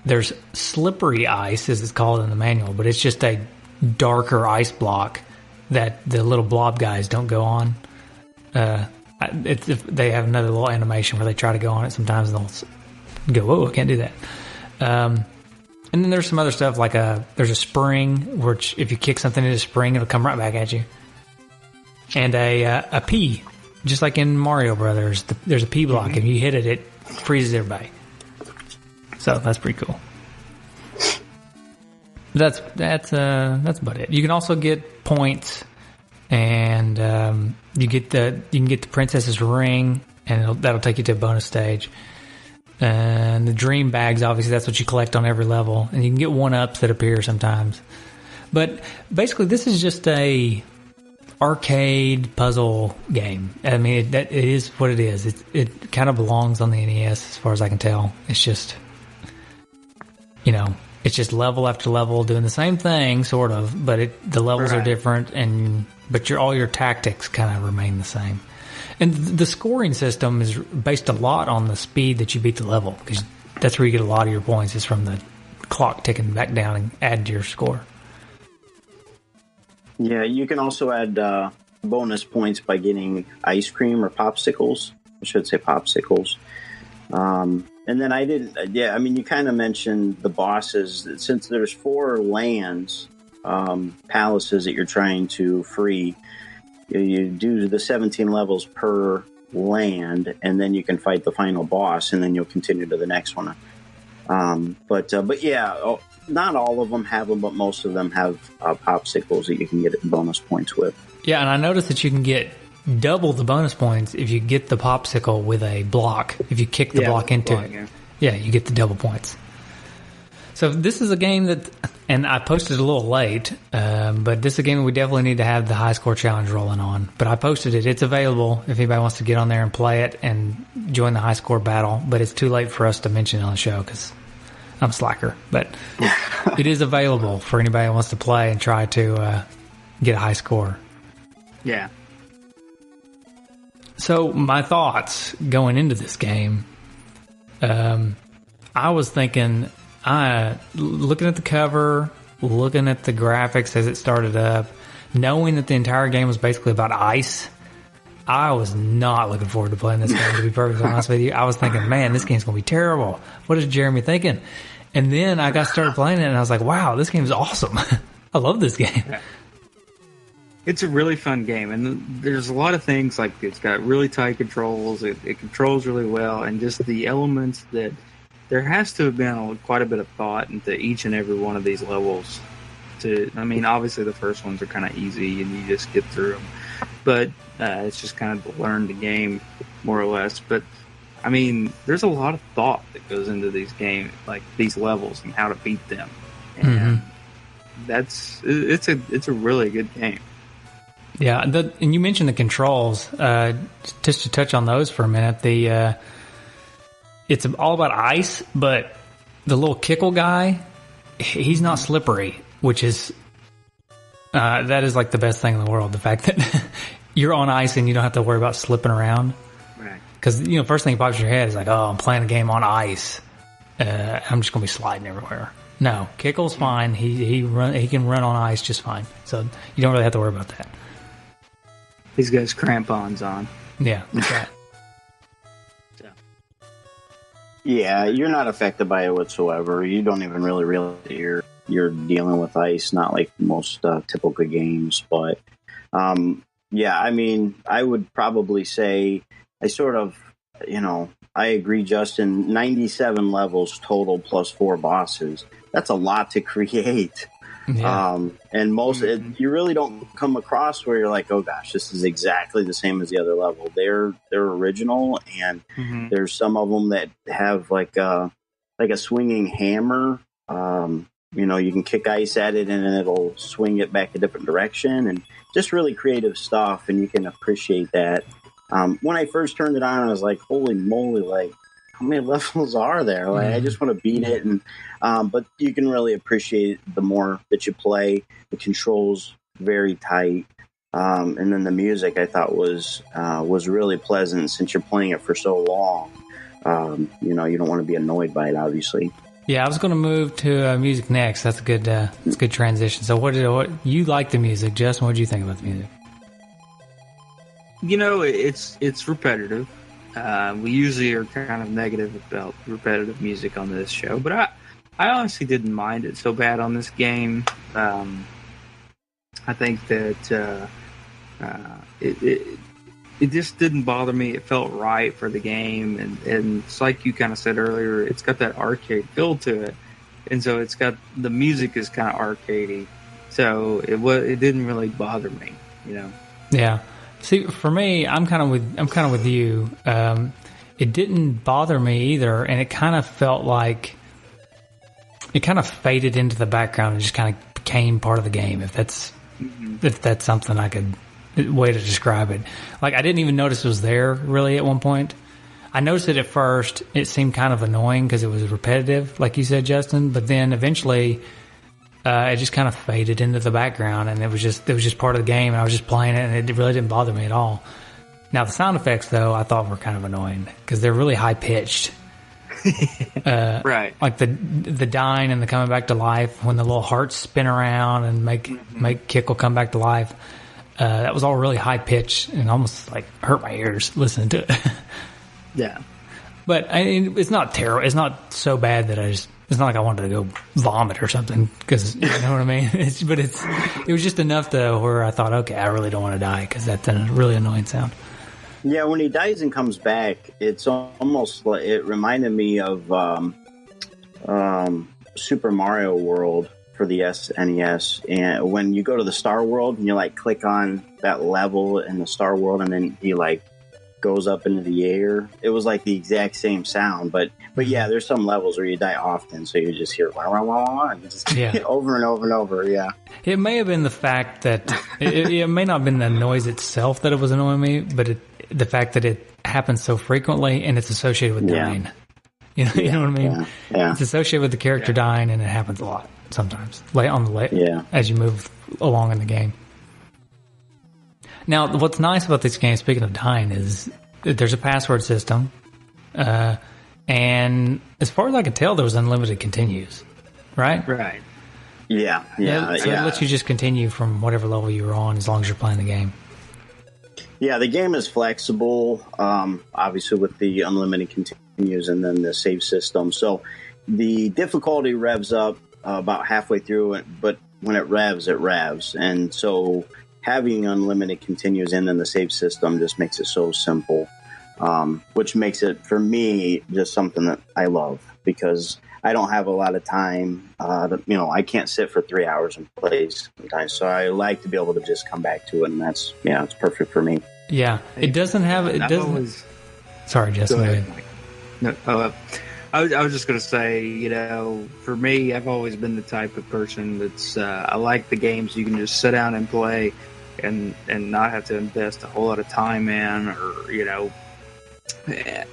Speaker 1: There's slippery ice, as it's called in the manual, but it's just a darker ice block that the little blob guys don't go on. They have another little animation where they try to go on it sometimes, and they'll go, "Whoa, I can't do that." And then there's some other stuff like there's a spring, which if you kick something into a spring, it'll come right back at you. And a P, just like in Mario Brothers, there's a P block. If you hit it, it freezes everybody. So that's pretty cool. That's about it. You can also get points, and you can get the princess's ring, and that'll take you to a bonus stage. And the dream bags, obviously, that's what you collect on every level, and you can get 1-ups that appear sometimes. But basically, this is just a arcade puzzle game. I mean, it is what it is. It kind of belongs on the NES, as far as I can tell. It's just, it's just level after level doing the same thing, sort of, but the levels are different, but all your tactics kind of remain the same. And the scoring system is based a lot on the speed that you beat the level, because that's where you get a lot of your points, is from the clock ticking back down and add to your score.
Speaker 3: Yeah, you can also add bonus points by getting ice cream or popsicles. I should say popsicles. And then you kind of mentioned the bosses. Since there's 4 lands, palaces that you're trying to free, you do the 17 levels per land, and then you can fight the final boss, and then you'll continue to the next one. But yeah, not all of them have them, but most of them have popsicles that you can get bonus points with.
Speaker 1: Yeah, and I noticed that you can get double the bonus points if you get the popsicle with a block. If you kick the block into it, you get the double points. So this is a game that, and I posted a little late, but this is a game that we definitely need to have the high score challenge rolling on. But I posted it. It's available if anybody wants to get on there and play it and join the high score battle. But it's too late for us to mention it on the show because I'm a slacker. But it is available for anybody who wants to play and try to get a high score.
Speaker 2: Yeah.
Speaker 1: So my thoughts going into this game, I was thinking, looking at the cover, looking at the graphics as it started up, knowing that the entire game was basically about ice, I was not looking forward to playing this game, to be perfectly honest with you. I was thinking, man, this game's going to be terrible. What is Jeremy thinking? And then I got started playing it, and I was like, wow, this game's awesome. I love this game.
Speaker 2: Yeah. It's a really fun game, and there's a lot of things, like it's got really tight controls, it controls really well, and just the elements that there has to have been quite a bit of thought into each and every one of these levels. Obviously the first ones are kind of easy and you just get through them, but it's just kind of to learn the game more or less. But I mean, there's a lot of thought that goes into these games, like these levels and how to beat them, and it's a really good game.
Speaker 1: Yeah, and you mentioned the controls. Just to touch on those for a minute, it's all about ice, but the little Kickle guy, he's not slippery, which is that is like the best thing in the world. The fact that you're on ice and you don't have to worry about slipping around.
Speaker 2: Right.
Speaker 1: Because first thing that pops in your head is like, oh, I'm playing a game on ice. I'm just gonna be sliding everywhere. No, Kickle's fine. He can run on ice just fine. So you don't really have to worry about that.
Speaker 2: He's got his crampons on.
Speaker 1: Yeah, that's right.
Speaker 3: Yeah, you're not affected by it whatsoever. You don't even really realize that you're dealing with ice, not like most typical games. But I would probably say I agree, Justin. 97 levels total plus 4 bosses. That's a lot to create. Yeah. And you really don't come across where you're like, oh gosh, this is exactly the same as the other level. They're original, and there's some of them that have like a swinging hammer. You can kick ice at it and it'll swing it back a different direction, and just really creative stuff. And you can appreciate that. When I first turned it on, I was like, holy moly, like, how many levels are there? Like, I just want to beat it. And but you can really appreciate it the more that you play. The controls very tight, and then the music I thought was really pleasant since you're playing it for so long. You don't want to be annoyed by it, obviously.
Speaker 1: Yeah, I was going to move to music next. That's a good transition. So, what you like the music, Justin? What did you think about the music?
Speaker 2: It's repetitive. We usually are kind of negative about repetitive music on this show, but I honestly didn't mind it so bad on this game. I think that it just didn't bother me. It felt right for the game, and it's like you kind of said earlier, it's got that arcade feel to it, and so it's got the music is kind of arcadey, so it didn't really bother me, you know.
Speaker 1: Yeah. See, for me, I'm kind of with you. It didn't bother me either, and it kind of felt like it kind of faded into the background and just kind of became part of the game. If that's something I could way to describe it. Like I didn't even notice it was there really at one point. I noticed it at first. It seemed kind of annoying because it was repetitive, like you said, Justin. But then eventually, it just kind of faded into the background, and it was just part of the game. And I was just playing it, and it really didn't bother me at all. Now the sound effects, though, I thought were kind of annoying because they're really high pitched.
Speaker 2: Right,
Speaker 1: like the dying and the coming back to life when the little hearts spin around and make Kickle come back to life. That was all really high pitched and almost like hurt my ears listening to it.
Speaker 2: Yeah,
Speaker 1: but I mean, it's not terrible. It's not so bad that it's not like I wanted to go vomit or something because you know what I mean. It was just enough though where I thought, okay, I really don't want to die because that's a really annoying sound.
Speaker 3: Yeah, when he dies and comes back, it's almost like it reminded me of Super Mario World for the SNES. And when you go to the Star World and you like click on that level in the Star World, and then he like goes up into the air, it was like the exact same sound. But yeah, there's some levels where you die often, so you just hear wah, wah, wah, wah, and just over and over and over. Yeah, it
Speaker 1: may have been the fact that it may not have been the noise itself that it was annoying me, but the fact that it happens so frequently and it's associated with dying. You know what I mean?
Speaker 3: Yeah.
Speaker 1: It's associated with the character dying, and it happens a lot sometimes as you move along in the game. Now, what's nice about this game, speaking of dying, is that there's a password system, and as far as I can tell, there was unlimited continues, right?
Speaker 2: Right.
Speaker 3: Yeah.
Speaker 1: So it lets you just continue from whatever level you were on as long as you're playing the game.
Speaker 3: Yeah, the game is flexible, obviously with the unlimited continues and then the save system. So the difficulty revs up about halfway through it, but when it revs. And so having unlimited continues and then the save system just makes it so simple, which makes it, for me, just something that I love because I don't have a lot of time. I can't sit for 3 hours and play sometimes. So I like to be able to just come back to it, and it's perfect for me.
Speaker 1: Yeah, it doesn't have. It doesn't. Sorry, Justin.
Speaker 2: Go ahead, Mike. No, I was just going to say, for me, I've always been the type of person that's I like the games you can just sit down and play, and not have to invest a whole lot of time in, or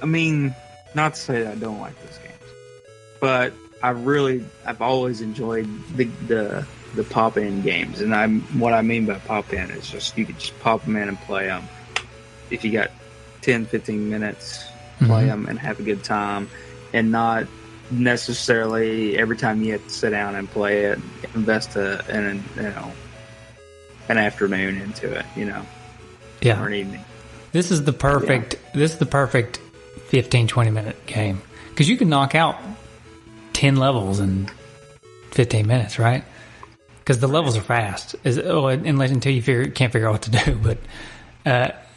Speaker 2: I mean, not to say that I don't like those games. But I've always enjoyed the pop-in games, and what I mean by pop-in is just you could just pop them in and play them. If you got 10, 15 minutes, play them and have a good time, and not necessarily every time you have to sit down and play it, invest an afternoon into it, or an evening. This is the perfect
Speaker 1: 15, 20-minute game because you can knock out 10 levels in 15 minutes, right? Because the levels are fast, until you can't figure out what to do. But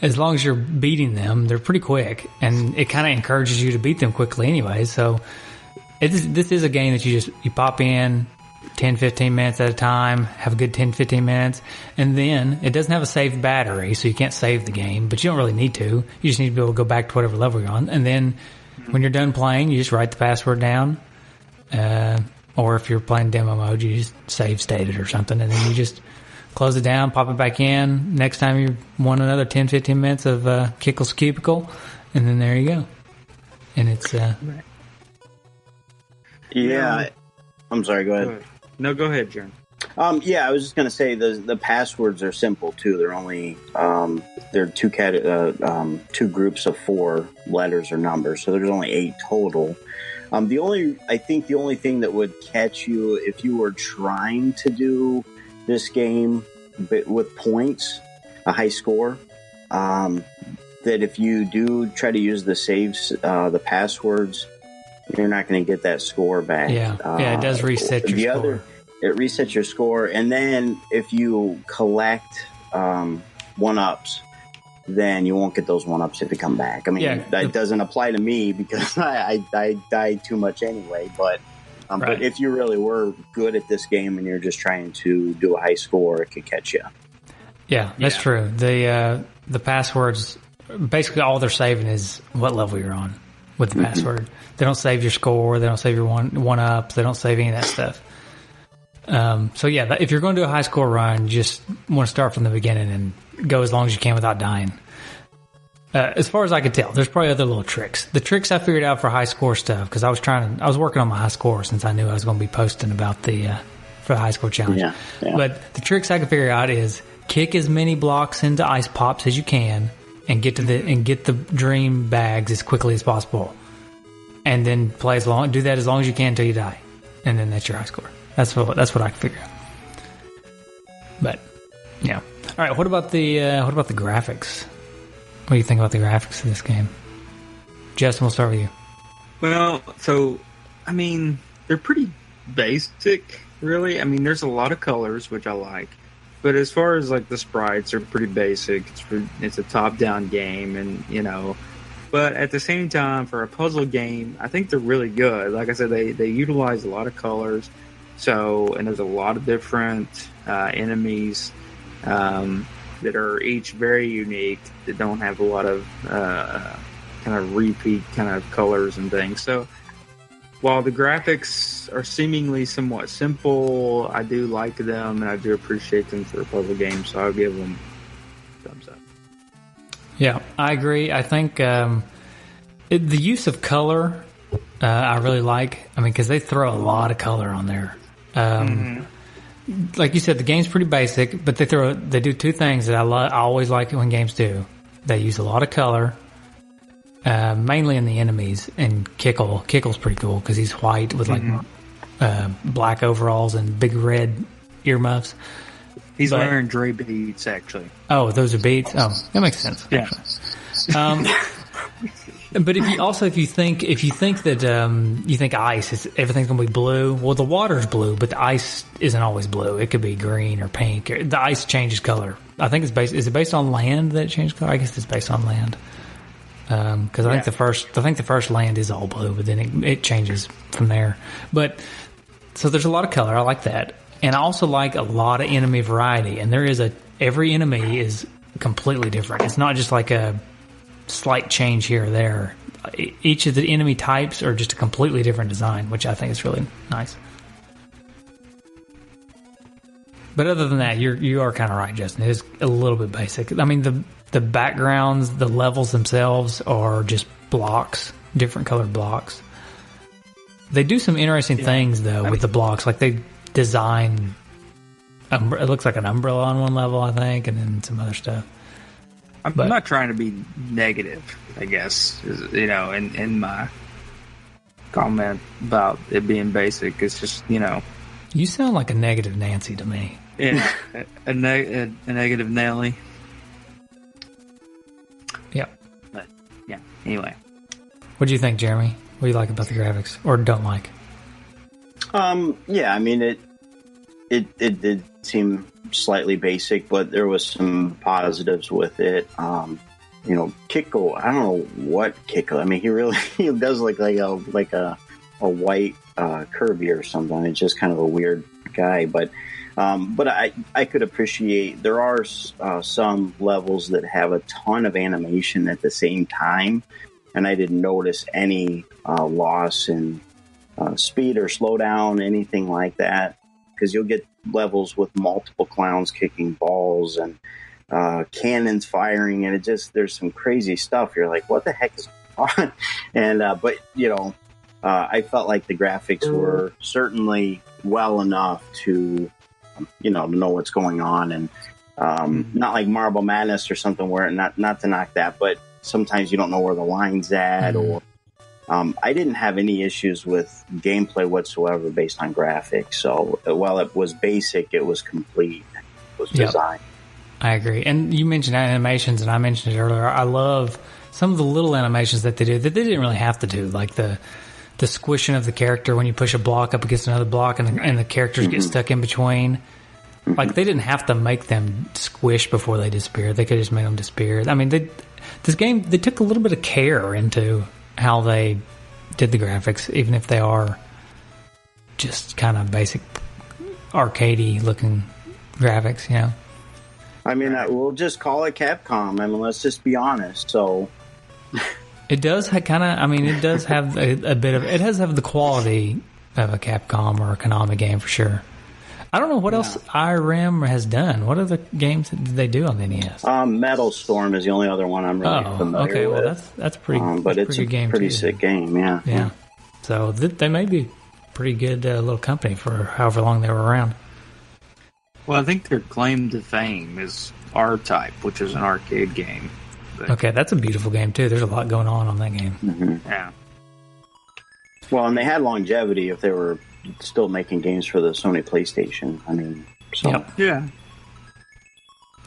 Speaker 1: as long as you're beating them, they're pretty quick, and it kind of encourages you to beat them quickly anyway. So this is a game that you pop in 10, 15 minutes at a time, have a good 10, 15 minutes, and then it doesn't have a saved battery, so you can't save the game, but you don't really need to. You just need to be able to go back to whatever level you're on, and then when you're done playing, you just write the password down. Or if you're playing demo mode, you just save state it or something, and then you just close it down, pop it back in. Next time you want another 10, 15 minutes of Kickle's Cubicle, and then there you go. And it's...
Speaker 3: Yeah. I'm sorry, go ahead.
Speaker 2: No, go ahead, Jeremy.
Speaker 3: I was just going to say the passwords are simple, too. They're only... they're two groups of 4 letters or numbers, so there's only 8 total. The only thing that would catch you if you were trying to do this game with points, a high score, that if you do try to use the saves, the passwords, you're not going to get that score back.
Speaker 1: Yeah, it does reset your score.
Speaker 3: It resets your score, and then if you collect 1-ups, then you won't get those 1-ups if you come back. I mean, that doesn't apply to me because I died too much anyway. But but if you really were good at this game and you're just trying to do a high score, it could catch you.
Speaker 1: Yeah, that's true. The passwords, basically all they're saving is what level you're on with the password. They don't save your score. They don't save your one ups. They don't save any of that stuff. So yeah, if you're going to do a high score run, you just want to start from the beginning and go as long as you can without dying. As far as I could tell, there's probably other little tricks. The tricks I figured out for high score stuff, because I was working on my high score since I knew I was going to be posting about for the high score challenge.
Speaker 3: Yeah.
Speaker 1: But the tricks I could figure out is kick as many blocks into ice pops as you can, and get the dream bags as quickly as possible, and then do that as long as you can until you die, and then that's your high score. That's what I can figure out. But yeah, all right. What about the graphics? What do you think about the graphics of this game? Justin, we'll start with you.
Speaker 2: Well, so I mean, they're pretty basic, really. I mean, there's a lot of colors which I like. But as far as like the sprites are pretty basic. It's a top-down game, and but at the same time, for a puzzle game, I think they're really good. Like I said, they utilize a lot of colors, and there's a lot of different enemies that are each very unique, that don't have a lot of kind of repeat kind of colors and things. So while the graphics are seemingly somewhat simple, I do like them, and I do appreciate them for a puzzle game, so I'll give them a thumbs up.
Speaker 1: Yeah, I agree. I think the use of color, I really like. I mean, because they throw a lot of color on there. Like you said, the game's pretty basic, but they do two things that I always like it when games do. They use a lot of color. Mainly in the enemies, and Kickle's pretty cool because he's white with like black overalls and big red earmuffs.
Speaker 2: He's wearing Dre beads, actually.
Speaker 1: Oh, those are beads? Oh, that makes sense.
Speaker 2: Yeah.
Speaker 1: But if you think that you think ice, everything's going to be blue. Well, the water's blue, but the ice isn't always blue. It could be green or pink. The ice changes color. I think is it based on land that it changes color? I guess it's based on land. Because I think the first land is all blue, but then it changes from there. But so there's a lot of color. I like that, and I also like a lot of enemy variety. And every enemy is completely different. It's not just like a slight change here or there. Each of the enemy types are just a completely different design, which I think is really nice. But other than that, you are kind of right, Justin. It is a little bit basic. I mean, the backgrounds, the levels themselves are just blocks, different colored blocks. They do some interesting things, though, with the blocks. Like they design, it looks like an umbrella on one level, I think, and then some other stuff.
Speaker 2: I'm not trying to be negative, I guess, in my comment about it being basic. It's just,
Speaker 1: You sound like a negative Nancy to me.
Speaker 2: Yeah, a negative Nelly.
Speaker 1: Yeah.
Speaker 2: But, yeah, anyway.
Speaker 1: What do you think, Jeremy? What do you like about the graphics, or don't like?
Speaker 3: Yeah, I mean, it did seem slightly basic, but there was some positives with it. Kickle, I don't know what Kickle. I mean, he does look like a white Kirby or something. It's just kind of a weird guy, but I could appreciate there are some levels that have a ton of animation at the same time, and I didn't notice any loss in speed or slowdown, anything like that, because you'll get levels with multiple clowns kicking balls and cannons firing, and there's some crazy stuff. You're like, what the heck is going on? And I felt like the graphics were certainly well enough to know what's going on, and not like Marble Madness or something where not to knock that, but sometimes you don't know where the line's at, or I didn't have any issues with gameplay whatsoever based on graphics. So while it was basic, it was complete. It was designed.
Speaker 1: I agree. And you mentioned animations, and I mentioned it earlier. I love some of the little animations that they do that they didn't really have to do, like the the squishing of the character when you push a block up against another block and the characters get stuck in between. Like, they didn't have to make them squish before they disappeared. They could have just made them disappear. I mean, this game, they took a little bit of care into how they did the graphics, even if they are just kind of basic arcadey looking graphics, you know?
Speaker 3: I mean, we'll just call it Capcom. I mean, let's just be honest. So...
Speaker 1: It does kind of, I mean, it does have a bit of, it does have the quality of a Capcom or a Konami game for sure. I don't know what else IRM has done. What other games did they do on the NES?
Speaker 3: Metal Storm is the only other one I'm really familiar with.
Speaker 1: Well, that's pretty.
Speaker 3: But
Speaker 1: that's
Speaker 3: it's
Speaker 1: pretty
Speaker 3: a pretty sick game, yeah.
Speaker 1: Yeah. So they may be pretty good little company for however long they were around.
Speaker 2: Well, I think their claim to fame is R-Type, which is an arcade game. But,
Speaker 1: okay, that's a beautiful game too. There's a lot going on that game.
Speaker 3: Mm-hmm.
Speaker 2: Yeah.
Speaker 3: Well, and they had longevity if they were still making games for the Sony PlayStation. I mean, so
Speaker 1: Yep.
Speaker 2: Yeah.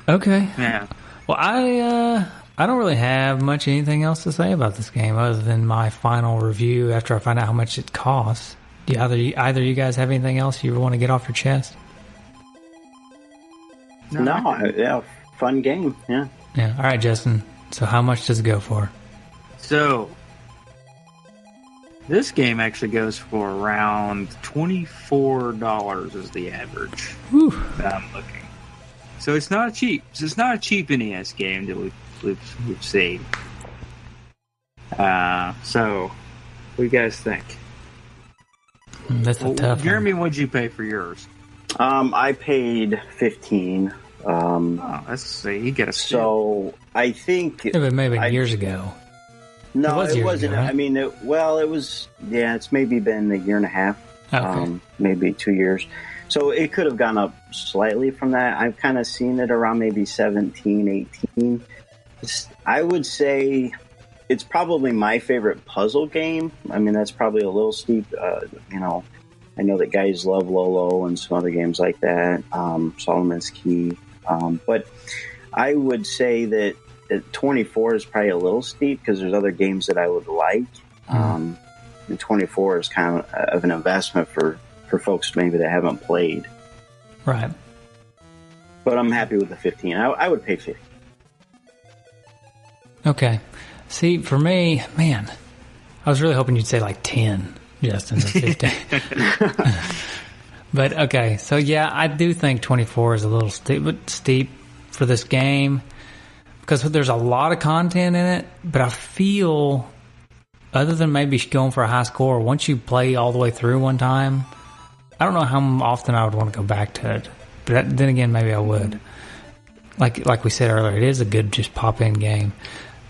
Speaker 1: Okay.
Speaker 2: Yeah.
Speaker 1: Well, I don't really have much anything else to say about this game other than my final review after I find out how much it costs. Do either you guys have anything else you want to get off your chest?
Speaker 3: yeah, fun game, yeah.
Speaker 1: Yeah. All right, Justin. So how much does it go for?
Speaker 2: So, this game actually goes for around $24 is the average
Speaker 1: Whew.
Speaker 2: that I'm looking. So it's not cheap. So it's not a cheap NES game that we've seen. So, what do you guys think?
Speaker 1: That's a tough
Speaker 2: Jeremy, what'd you pay for yours?
Speaker 3: I paid $15.
Speaker 2: You get a steal.
Speaker 3: So I think
Speaker 1: one. Yeah, but maybe years ago.
Speaker 3: No,
Speaker 1: it
Speaker 3: it
Speaker 1: years
Speaker 3: wasn't.
Speaker 1: ago, right?
Speaker 3: I mean, it was. Yeah, it's maybe been a year and a half.
Speaker 1: Okay.
Speaker 3: Maybe 2 years. So it could have gone up slightly from that. I've kind of seen it around maybe 17, 18. I would say it's probably my favorite puzzle game. I mean, that's probably a little steep. I know that guys love Lolo and some other games like that. Solomon's Key. But I would say that 24 is probably a little steep because there's other games that I would like. And 24 is kind of an investment for folks maybe that haven't played.
Speaker 1: Right.
Speaker 3: But I'm happy with the 15. I would pay 50.
Speaker 1: Okay. See, for me, man, I was really hoping you'd say like 10, Justin, or 15. But okay, so yeah, I do think 24 is a little steep for this game because there's a lot of content in it, but I feel, other than maybe going for a high score, once you play all the way through one time, I don't know how often I would want to go back to it. But then again, maybe I would. Like we said earlier, it is a good just pop-in game.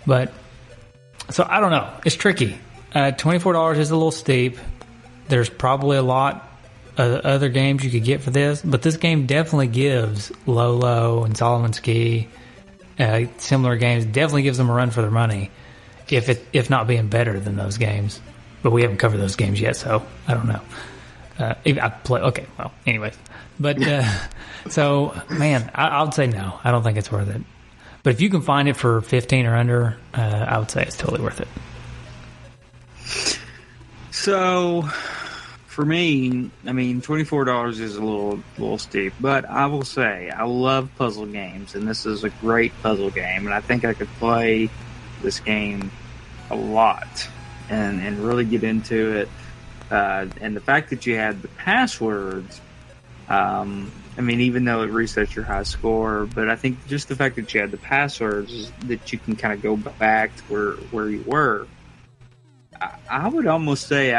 Speaker 1: But, so I don't know. It's tricky. $24 is a little steep. There's probably a lot of other games you could get for this, but this game definitely gives Lolo and Solomon's Key, similar games, definitely gives them a run for their money, if not being better than those games. But we haven't covered those games yet, so I don't know. Okay, well, anyways. But, so, man, I would say no. I don't think it's worth it. But if you can find it for 15 or under, I would say it's totally worth it.
Speaker 2: So, for me, I mean, $24 is a little steep. But I will say, I love puzzle games, and this is a great puzzle game. And I think I could play this game a lot and really get into it. And the fact that you had the passwords, I mean, even though it resets your high score, but I think just the fact that you had the passwords is that you can kind of go back to where you were. I would almost say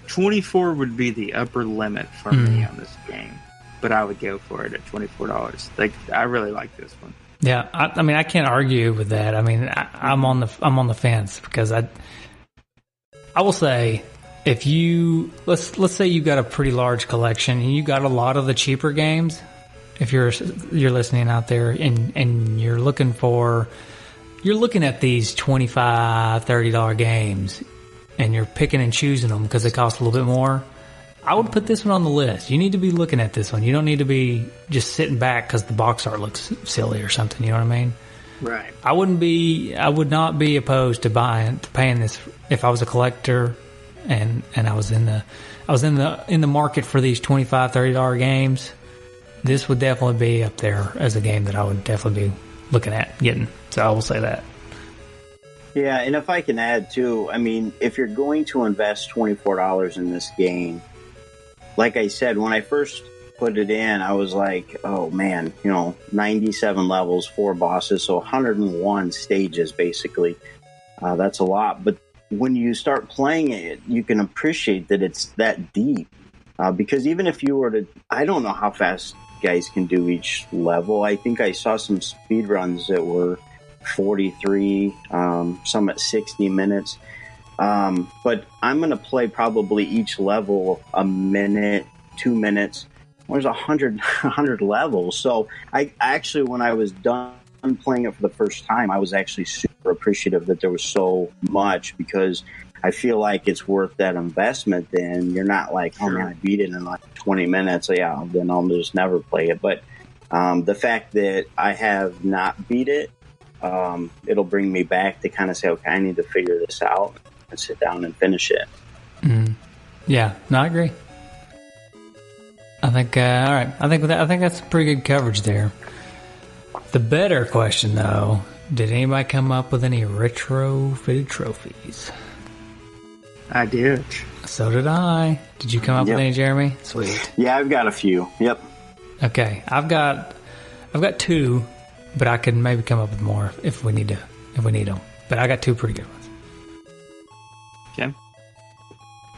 Speaker 2: 24 would be the upper limit for me on this game, but I would go for it at $24. I really like this one.
Speaker 1: Yeah, I mean, I can't argue with that. I mean, I'm on the fence because I will say, if you let's say you got a pretty large collection and you got a lot of the cheaper games, if you're listening out there and you're looking at these $25, $30 games and you're picking and choosing them because they cost a little bit more, I would put this one on the list. You need to be looking at this one. You don't need to be just sitting back because the box art looks silly or something. You know what I mean?
Speaker 2: Right.
Speaker 1: I would not be opposed to paying this if I was a collector and I was in the market for these $25, $30 games, this would definitely be up there as a game that I would definitely be looking at getting. So I will say that.
Speaker 3: Yeah, and if I can add too, I mean, if you're going to invest $24 in this game, like I said, when I first put it in, I was like, oh man, 97 levels, 4 bosses, so 101 stages basically. That's a lot. But when you start playing it, you can appreciate that it's that deep. Because even if you were to, I don't know how fast guys can do each level. I think I saw some speed runs that were 43, some at 60 minutes. But I'm going to play probably each level a minute, 2 minutes. There's 100 levels. So I actually, when I was done playing it for the first time, I was actually super appreciative that there was so much, because I feel like it's worth that investment. Then you're not like, oh man, I beat it in like 20 minutes. So yeah, then I'll just never play it. But the fact that I have not beat it, it'll bring me back to kind of say, okay, I need to figure this out and sit down and finish it.
Speaker 1: Yeah, no, I agree. I think, all right. I think that's pretty good coverage there. The better question, though, did anybody come up with any retrofitted trophies?
Speaker 2: I did.
Speaker 1: So did I. Did you come up with any, Jeremy? Sweet.
Speaker 3: Yeah, I've got a few. Yep.
Speaker 1: Okay, I've got 2, but I can maybe come up with more if we need them. But I got 2 pretty good ones.
Speaker 2: Okay.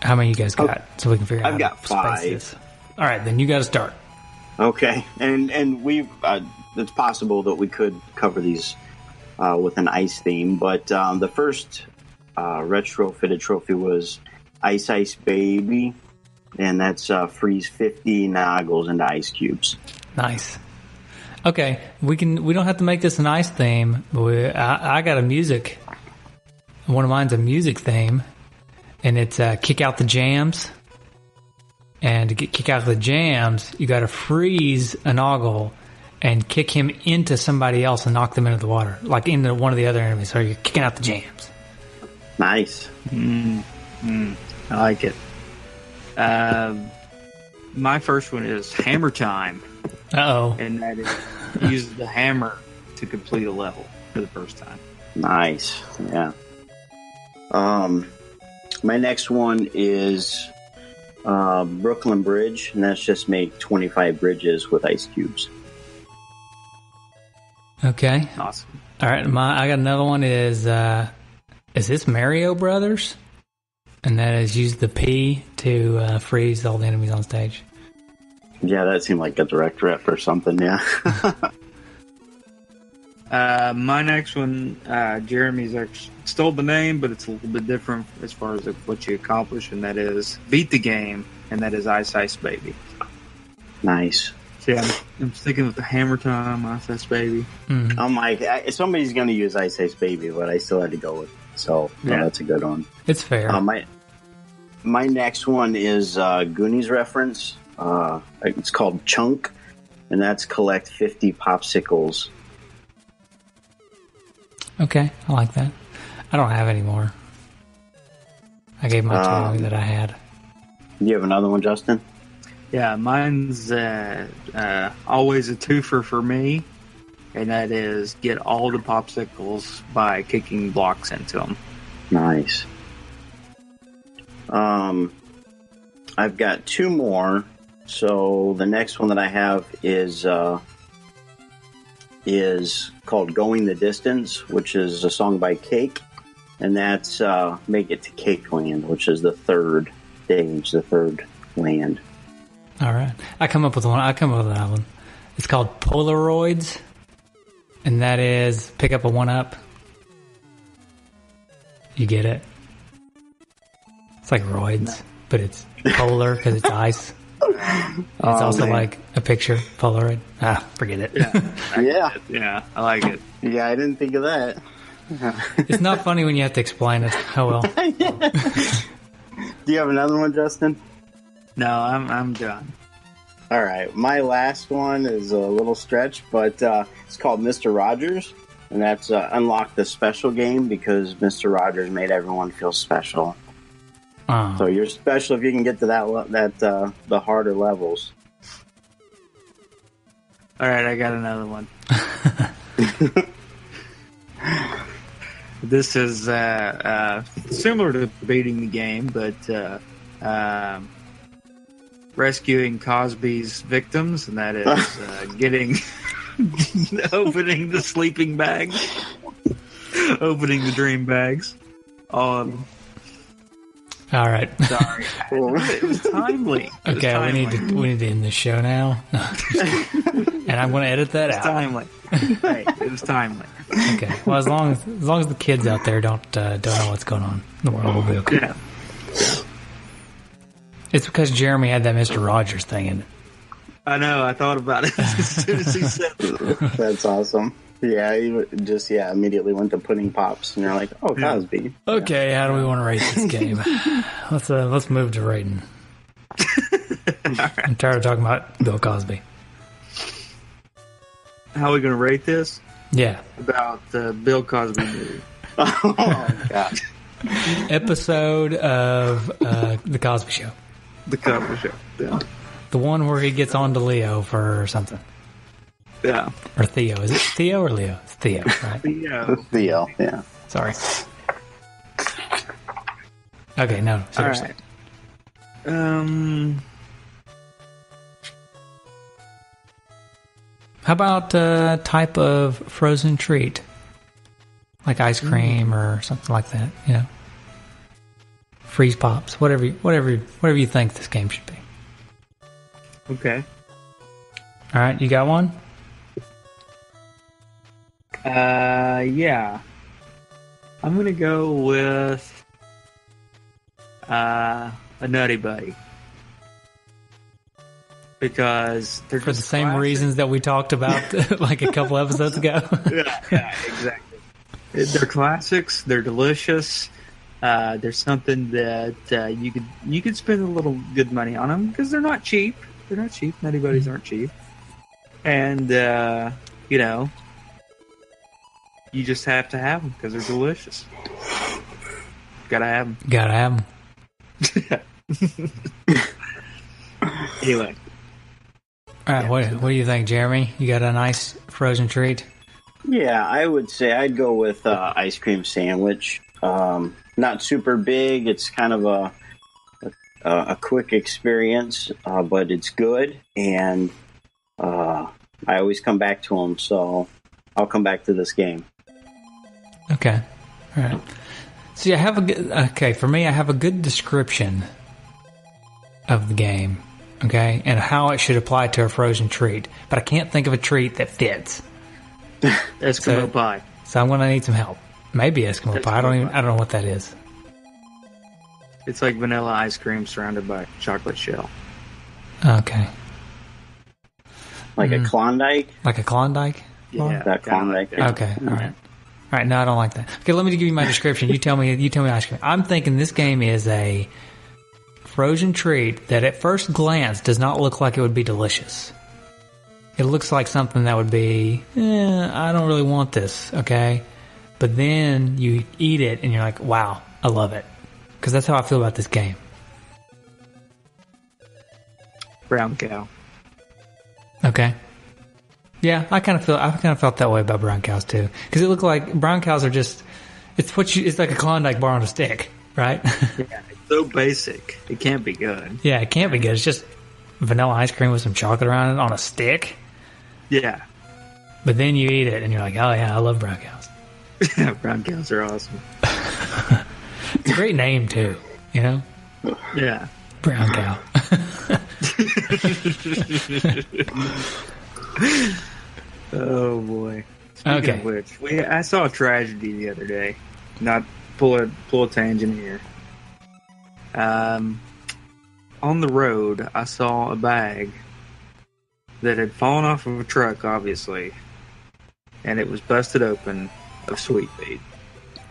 Speaker 1: How many you guys got? So we can figure out.
Speaker 3: I've got 5.
Speaker 1: This. All right, then you got to start.
Speaker 3: Okay, and we've it's possible that we could cover these with an ice theme, but the first retrofitted trophy was Ice Baby, and that's freeze 50 Noggles into ice cubes.
Speaker 1: Nice. Okay, we don't have to make this an ice theme, but I got a music. One of mine's a music theme, and it's Kick Out the Jams. And to kick out the jams, you got to freeze a Noggle and kick him into somebody else and knock them into the water, like into one of the other enemies. So you're kicking out the jams.
Speaker 3: Nice.
Speaker 2: I like it. My first one is Hammer Time.
Speaker 1: Uh-oh.
Speaker 2: And that is use the hammer to complete a level for the first time.
Speaker 3: Nice. Yeah. My next one is Brooklyn Bridge, and that's just make 25 bridges with ice cubes.
Speaker 1: Okay.
Speaker 2: Awesome.
Speaker 1: All right. I got another one. Is this Mario Brothers? And that is use the P to freeze all the enemies on stage.
Speaker 3: Yeah, that seemed like a direct rep or something. Yeah.
Speaker 2: My next one, Jeremy's actually stole the name, but it's a little bit different as far as what you accomplish, and that is beat the game, and that is Ice Baby.
Speaker 3: Nice.
Speaker 2: So yeah, I'm sticking with the Hammer Time, Ice Baby.
Speaker 1: Mm-hmm.
Speaker 3: I'm like, somebody's going to use Ice Baby, but I still had to go with it. So yeah, that's a good one.
Speaker 1: It's fair.
Speaker 3: My next one is Goonies reference. It's called Chunk, and that's collect 50 popsicles.
Speaker 1: Okay, I like that. I don't have any more. I gave my 2 that I had.
Speaker 3: Do you have another one, Justin?
Speaker 2: Yeah, mine's always a twofer for me, and that is get all the popsicles by kicking blocks into them.
Speaker 3: Nice. I've got 2 more. So the next one that I have is called Going the Distance, which is a song by Cake, and that's Make It to Cake Land, which is the 3rd stage, the 3rd land.
Speaker 1: All right. I come up with that one. It's called Polaroids, and that is pick up a 1-up. You get it? It's like roids, but it's polar because it's ice. It's also like a picture, Polaroid. Forget it.
Speaker 2: Yeah, I like it.
Speaker 3: Yeah, I didn't think of that.
Speaker 1: It's not funny when you have to explain it. Oh well.
Speaker 3: Do you have another one, Justin?
Speaker 2: No, I'm done.
Speaker 3: All right, my last one is a little stretch, but it's called Mr. Rogers, and that's unlock the special game because Mr. Rogers made everyone feel special. So you're special if you can get to the harder levels.
Speaker 2: All right, I got another one. This is similar to beating the game, but rescuing Cosby's victims, and that is getting opening the sleeping bags, opening the dream bags. All of them.
Speaker 1: All right.
Speaker 2: Sorry, it was timely.
Speaker 1: Okay, we need to end this show now. And I'm going to edit that out.
Speaker 2: Timely. Hey, it was timely.
Speaker 1: Okay. Well, as long as the kids out there don't know what's going on, the world will be okay.
Speaker 2: Yeah.
Speaker 1: It's because Jeremy had that Mr. Rogers thing in it.
Speaker 2: I know. I thought about it as soon as he said it.
Speaker 3: That's awesome. Yeah, immediately went to Pudding Pops, and you're like, oh, Cosby.
Speaker 1: Okay, how do we want to rate this game? Let's move to rating. I'm tired of talking about Bill Cosby.
Speaker 2: How are we going to rate this?
Speaker 1: Yeah.
Speaker 2: About the Bill Cosby movie.
Speaker 3: Oh, God.
Speaker 1: Episode of The Cosby Show.
Speaker 2: The Cosby Show. Yeah.
Speaker 1: The one where he gets on to Leo for something.
Speaker 2: Yeah.
Speaker 1: Or Theo. Is it Theo or Leo? It's Theo, right?
Speaker 3: Theo, yeah.
Speaker 1: Sorry. Okay, no, seriously.
Speaker 2: All right.
Speaker 1: How about type of frozen treat? Like ice cream or something like that, you know? Freeze pops, whatever you think this game should be.
Speaker 2: Okay.
Speaker 1: All right, you got one?
Speaker 2: Yeah. I'm going to go with a Nutty Buddy. Because they're
Speaker 1: for the
Speaker 2: just
Speaker 1: same
Speaker 2: classic.
Speaker 1: reasons that we talked about like a couple episodes ago.
Speaker 2: yeah, exactly. They're classics. They're delicious. There's something that you could spend a little good money on them because they're not cheap. They're not cheap. Nutty Buddies aren't cheap. And you know, you just have to have them because they're delicious. Gotta have them.
Speaker 1: Gotta have them.
Speaker 2: Anyway.
Speaker 1: All right, what do you think, Jeremy? You got a nice frozen treat?
Speaker 3: Yeah, I would say I'd go with ice cream sandwich. Not super big. It's kind of a quick experience, but it's good, and I always come back to them. So I'll come back to this game.
Speaker 1: Okay, all right. See, I have for me, I have a good description of the game. Okay, and how it should apply to a frozen treat, but I can't think of a treat that fits.
Speaker 2: Eskimo pie.
Speaker 1: So I'm going to need some help. Maybe Eskimo pie. I don't know what that is.
Speaker 2: It's like vanilla ice cream surrounded by chocolate shell.
Speaker 1: Okay.
Speaker 3: Like a Klondike?
Speaker 1: Like a Klondike?
Speaker 2: Yeah,
Speaker 3: that Klondike.
Speaker 1: Okay, all right. All right, no, I don't like that. Okay, let me give you my description. You tell me ice cream. I'm thinking this game is a frozen treat that at first glance does not look like it would be delicious. It looks like something that would be, I don't really want this, okay? But then you eat it and you're like, wow, I love it. Because that's how I feel about this game.
Speaker 2: Brown cow.
Speaker 1: Okay. Yeah, I kind of felt that way about brown cows too. Because it looked like brown cows are just, it's like a Klondike bar on a stick, right?
Speaker 2: Yeah, it's so basic. It can't be good.
Speaker 1: Yeah, it can't be good. It's just vanilla ice cream with some chocolate around it on a stick.
Speaker 2: Yeah.
Speaker 1: But then you eat it and you're like, oh yeah, I love brown cows.
Speaker 2: Yeah, brown cows are awesome.
Speaker 1: It's a great name too, you know?
Speaker 2: Yeah.
Speaker 1: Brown cow.
Speaker 2: Oh boy. Speaking of which, I saw a tragedy the other day. Not pull a tangent here. On the road, I saw a bag that had fallen off of a truck, obviously, and it was busted open of sweet feed.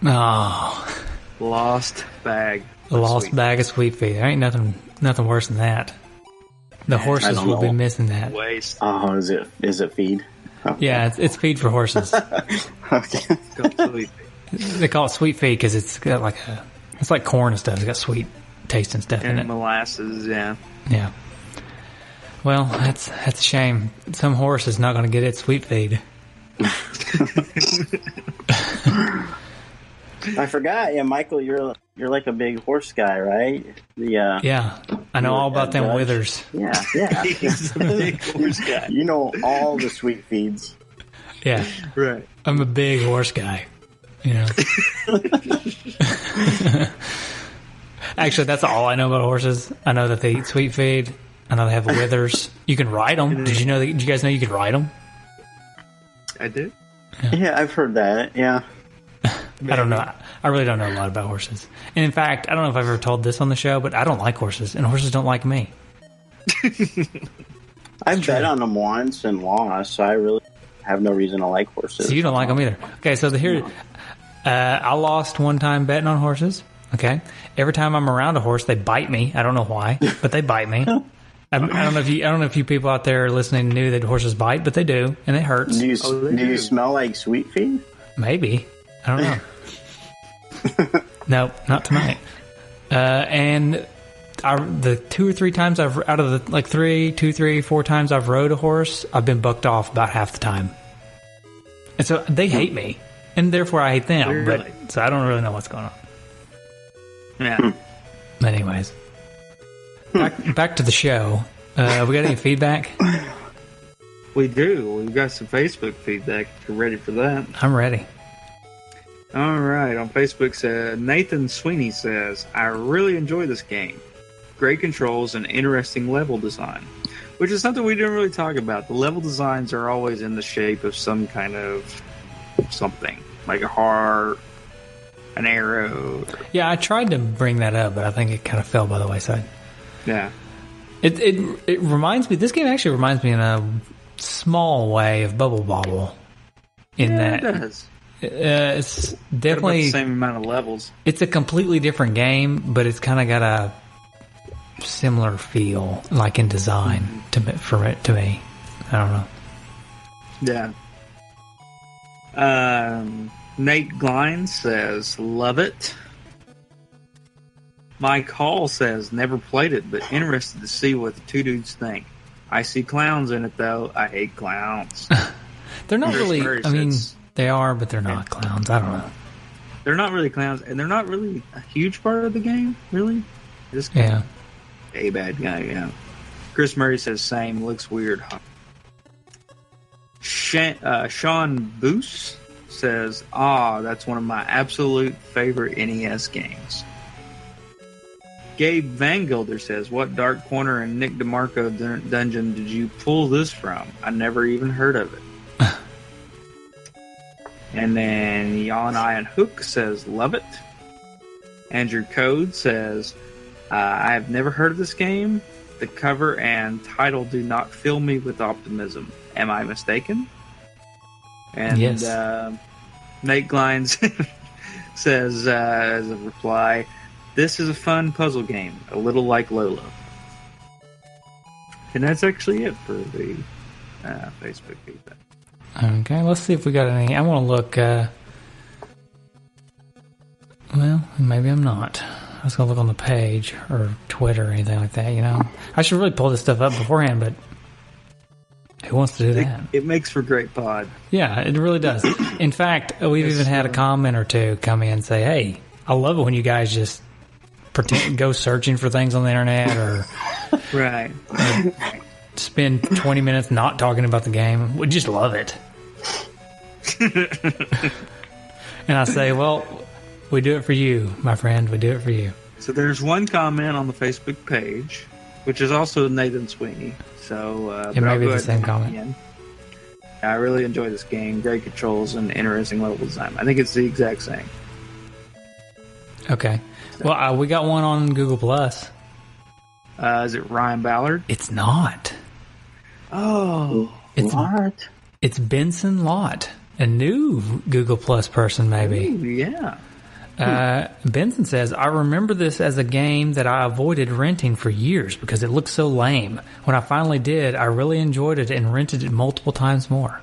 Speaker 1: Oh,
Speaker 2: Lost bag.
Speaker 1: a lost bag of sweet feed. There ain't nothing worse than that. The horses will be missing that.
Speaker 2: Waste.
Speaker 3: Oh, is it feed? Oh.
Speaker 1: Yeah, it's feed for horses.
Speaker 3: Okay.
Speaker 2: Sweet feed.
Speaker 1: They call it sweet feed because it's got it's like corn and stuff. It's got sweet taste and stuff in it.
Speaker 2: And molasses, yeah.
Speaker 1: Yeah. Well, that's a shame. Some horse is not going to get its sweet feed.
Speaker 3: I forgot. Yeah, Michael, you're like a big horse guy, right?
Speaker 1: Yeah, I know all about them withers.
Speaker 3: Yeah.
Speaker 2: He's a big horse guy.
Speaker 3: You know all the sweet feeds.
Speaker 1: Yeah,
Speaker 2: Right.
Speaker 1: I'm a big horse guy. You know. Actually, that's all I know about horses. I know that they eat sweet feed. I know they have withers. You can ride them. Did you guys know you could ride them?
Speaker 2: I did.
Speaker 3: Yeah, I've heard that. Yeah.
Speaker 1: I don't know. I really don't know a lot about horses. And in fact, I don't know if I've ever told this on the show, but I don't like horses, and horses don't like me.
Speaker 3: I've bet on them once and lost, so I really have no reason to like horses.
Speaker 1: So you don't like them either. Okay, so I lost one time betting on horses. Okay, every time I'm around a horse, they bite me. I don't know why, but they bite me. I don't know if you people out there listening knew that horses bite, but they do, and it hurts.
Speaker 3: Do you smell like sweet feed?
Speaker 1: Maybe. I don't know. No, not tonight. And the 2 or 3 times out of the 2, 3, 4 times I've rode a horse, I've been bucked off about half the time. And so they hate me, and therefore I hate them.
Speaker 2: Really?
Speaker 1: But so I don't really know what's going on.
Speaker 2: Yeah.
Speaker 1: But anyways, back to the show. We got any feedback?
Speaker 2: We do. We've got some Facebook feedback. If you're ready for that.
Speaker 1: I'm ready.
Speaker 2: All right. On Facebook, Nathan Sweeney says, I really enjoy this game. Great controls and interesting level design, which is something we didn't really talk about. The level designs are always in the shape of some kind of something, like a heart, an arrow.
Speaker 1: Yeah, I tried to bring that up, but I think it kind of fell by the wayside.
Speaker 2: Yeah.
Speaker 1: It reminds me. This game actually reminds me in a small way of Bubble Bobble. It
Speaker 2: does.
Speaker 1: It's definitely
Speaker 2: the same amount of levels.
Speaker 1: It's a completely different game, but it's kind of got a similar feel, like in design to me. I don't know.
Speaker 2: Yeah. Nate Glines says, love it. Mike Hall says, never played it, but interested to see what the two dudes think. I see clowns in it, though. I hate clowns.
Speaker 1: They're not really, I mean, they are, but they're not clowns. I don't know.
Speaker 2: They're not really clowns, and they're not really a huge part of the game, really. Just
Speaker 1: a
Speaker 2: bad guy, yeah. Chris Murray says, same, looks weird. Sean Boos says, that's one of my absolute favorite NES games. Gabe Van Gilder says, what dark corner in Nick DeMarco dungeon did you pull this from? I never even heard of it. And then Yon Ian Hook says, love it. Andrew Code says, I have never heard of this game. The cover and title do not fill me with optimism. Am I mistaken? And
Speaker 1: yes.
Speaker 2: Nate Glines says, as a reply, this is a fun puzzle game, a little like Lola. And that's actually it for the Facebook feedback.
Speaker 1: Okay, let's see if we got any. I want to look. Well, maybe I'm not. I was going to look on the page or Twitter or anything like that, you know. I should really pull this stuff up beforehand, but who wants to do that?
Speaker 2: It makes for great pod.
Speaker 1: Yeah, it really does. In fact, we've even had a comment or two come in and say, hey, I love it when you guys just go searching for things on the internet or
Speaker 2: right.
Speaker 1: Spend 20 minutes not talking about the game. We just love it. And I say, well, we do it for you, my friend. We do it for you.
Speaker 2: So there's one comment on the Facebook page, which is also Nathan Sweeney. So
Speaker 1: it may be the same comment.
Speaker 2: Again. I really enjoy this game. Great controls and interesting level design. I think it's the exact same.
Speaker 1: Okay. Well, we got one on Google Plus.
Speaker 2: Is it Ryan Ballard?
Speaker 1: It's not.
Speaker 2: Oh,
Speaker 3: what?
Speaker 1: It's Benson Lott, a new Google Plus person, maybe.
Speaker 2: Ooh, yeah.
Speaker 1: Benson says, I remember this as a game that I avoided renting for years because it looked so lame. When I finally did, I really enjoyed it and rented it multiple times more.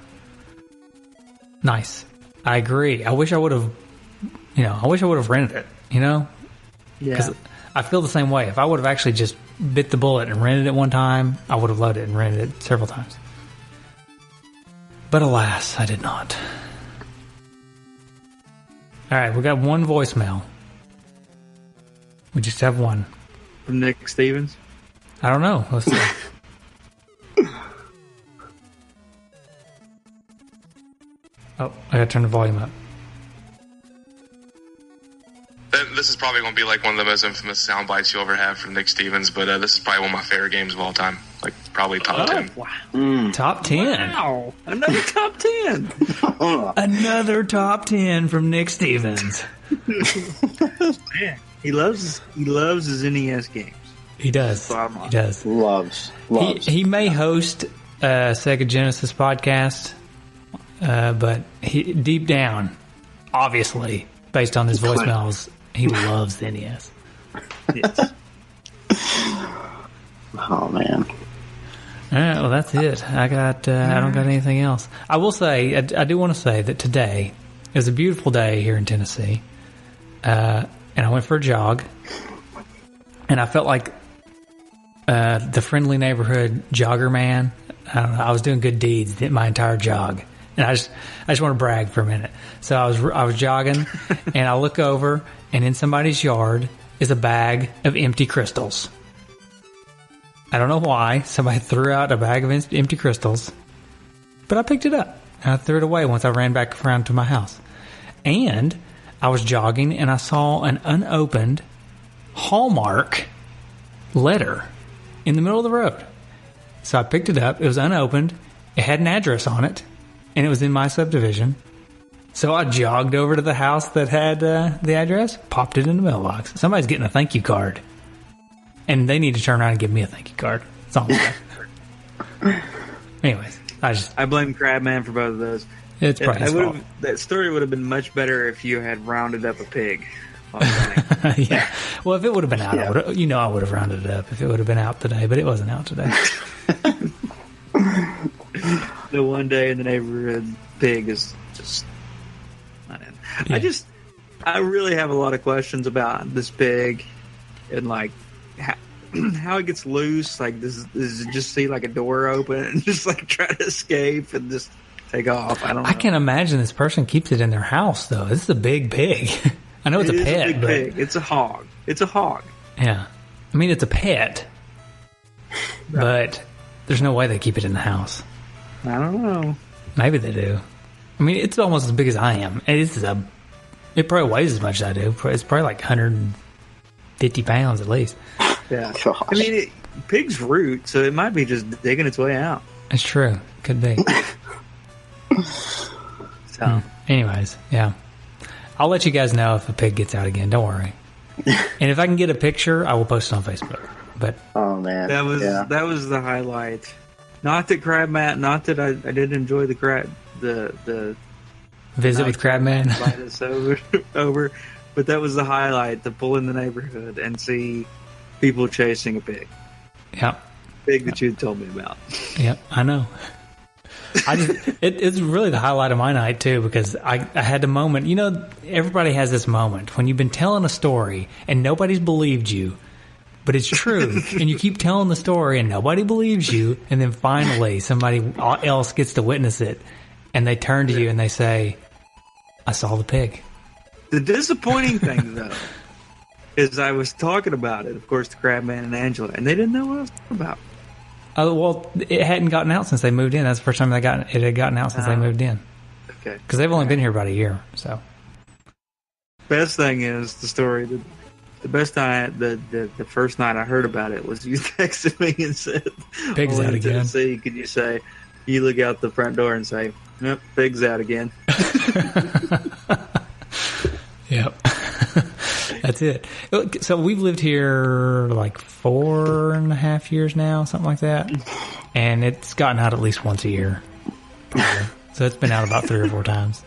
Speaker 1: Nice. I agree. I wish I would have rented it, you know? Because I feel the same way. If I would have actually just bit the bullet and rented it one time, I would have loved it and rented it several times. But alas, I did not. All right, we got one voicemail. We just have one.
Speaker 2: From Nick Stevens?
Speaker 1: I don't know. Let's see. Oh, I gotta turn the volume up.
Speaker 4: This is probably going to be like one of the most infamous sound bites you'll ever have from Nick Stevens, but this is probably one of my favorite games of all time. Like, probably top 10.
Speaker 2: Wow.
Speaker 1: Top 10.
Speaker 2: Wow. Another top 10.
Speaker 1: Another top 10 from Nick Stevens.
Speaker 2: Man, he loves his NES games.
Speaker 1: He does. He does.
Speaker 3: Loves.
Speaker 1: He may host a Sega Genesis podcast, but he, deep down, obviously, based on his voicemails, he loves the NES.
Speaker 2: Yes.
Speaker 3: Oh, man.
Speaker 1: All right, well, that's it. I don't got anything else. I will say, I do want to say that today is a beautiful day here in Tennessee, and I went for a jog, and I felt like the friendly neighborhood jogger man. I don't know. I was doing good deeds my entire jog, and I just want to brag for a minute. So I was jogging, and I look over, and in somebody's yard is a bag of empty crystals. I don't know why. Somebody threw out a bag of empty crystals, but I picked it up, and I threw it away once I ran back around to my house. And I was jogging, and I saw an unopened Hallmark letter in the middle of the road. So I picked it up. It was unopened. It had an address on it, and it was in my subdivision. So I jogged over to the house that had the address, popped it in the mailbox. Somebody's getting a thank you card, and they need to turn around and give me a thank you card. That's all I'm saying. Anyways,
Speaker 2: I blame Crabman for both of those.
Speaker 1: It's probably his fault.
Speaker 2: That story would have been much better if you had rounded up a pig.
Speaker 1: Yeah. Well, if it would have been out, I would have rounded it up if it would have been out today, but it wasn't out today.
Speaker 2: The one day in the neighborhood pig is just. Yeah. I really have a lot of questions about this pig and like how it gets loose. Like, does it just see like a door open and just like try to escape and just take off? I don't know.
Speaker 1: I can't imagine this person keeps it in their house though. This is a big pig. I know it's a pet.
Speaker 2: A big pig. It's a hog. It's a hog.
Speaker 1: Yeah. I mean, it's a pet, but there's no way they keep it in the house.
Speaker 2: I don't know.
Speaker 1: Maybe they do. I mean, it's almost as big as I am. It probably weighs as much as I do. It's probably like 150 pounds at least.
Speaker 2: Yeah. Gosh. I mean, pig's root, so it might be just digging its way out.
Speaker 1: It's true. Could be.
Speaker 2: So.
Speaker 1: Anyways, yeah. I'll let you guys know if a pig gets out again. Don't worry. And if I can get a picture, I will post it on Facebook. But
Speaker 3: oh man,
Speaker 2: that was the highlight. Not that Crabman. Not that I did enjoy the
Speaker 1: visit with Crabman.
Speaker 2: Invite us over, but that was the highlight. To pull in the neighborhood and see people chasing a pig.
Speaker 1: Yep.
Speaker 2: Pig that you told me about.
Speaker 1: Yep, I know. It's really the highlight of my night too, because I had a moment. You know, everybody has this moment when you've been telling a story and nobody's believed you, but it's true, and you keep telling the story and nobody believes you, and then finally somebody else gets to witness it, and they turn to you and they say, "I saw the pig."
Speaker 2: The disappointing thing, though, is I was talking about it, of course, to Crabman and Angela, and they didn't know what I was talking about.
Speaker 1: Oh, well, it hadn't gotten out since they moved in. That's the first time it had gotten out since they moved in.
Speaker 2: Okay.
Speaker 1: Because they've only been here about a year, so.
Speaker 2: Best thing is the story. The best night, the first night I heard about it was you texted me and said,
Speaker 1: "Pig's out again."
Speaker 2: Tennessee, could you say, you look out the front door and say, "Yep, pig's out again."
Speaker 1: Yep. That's it. So we've lived here like 4.5 years now, something like that. And it's gotten out at least once a year. Probably. So it's been out about 3 or 4 times.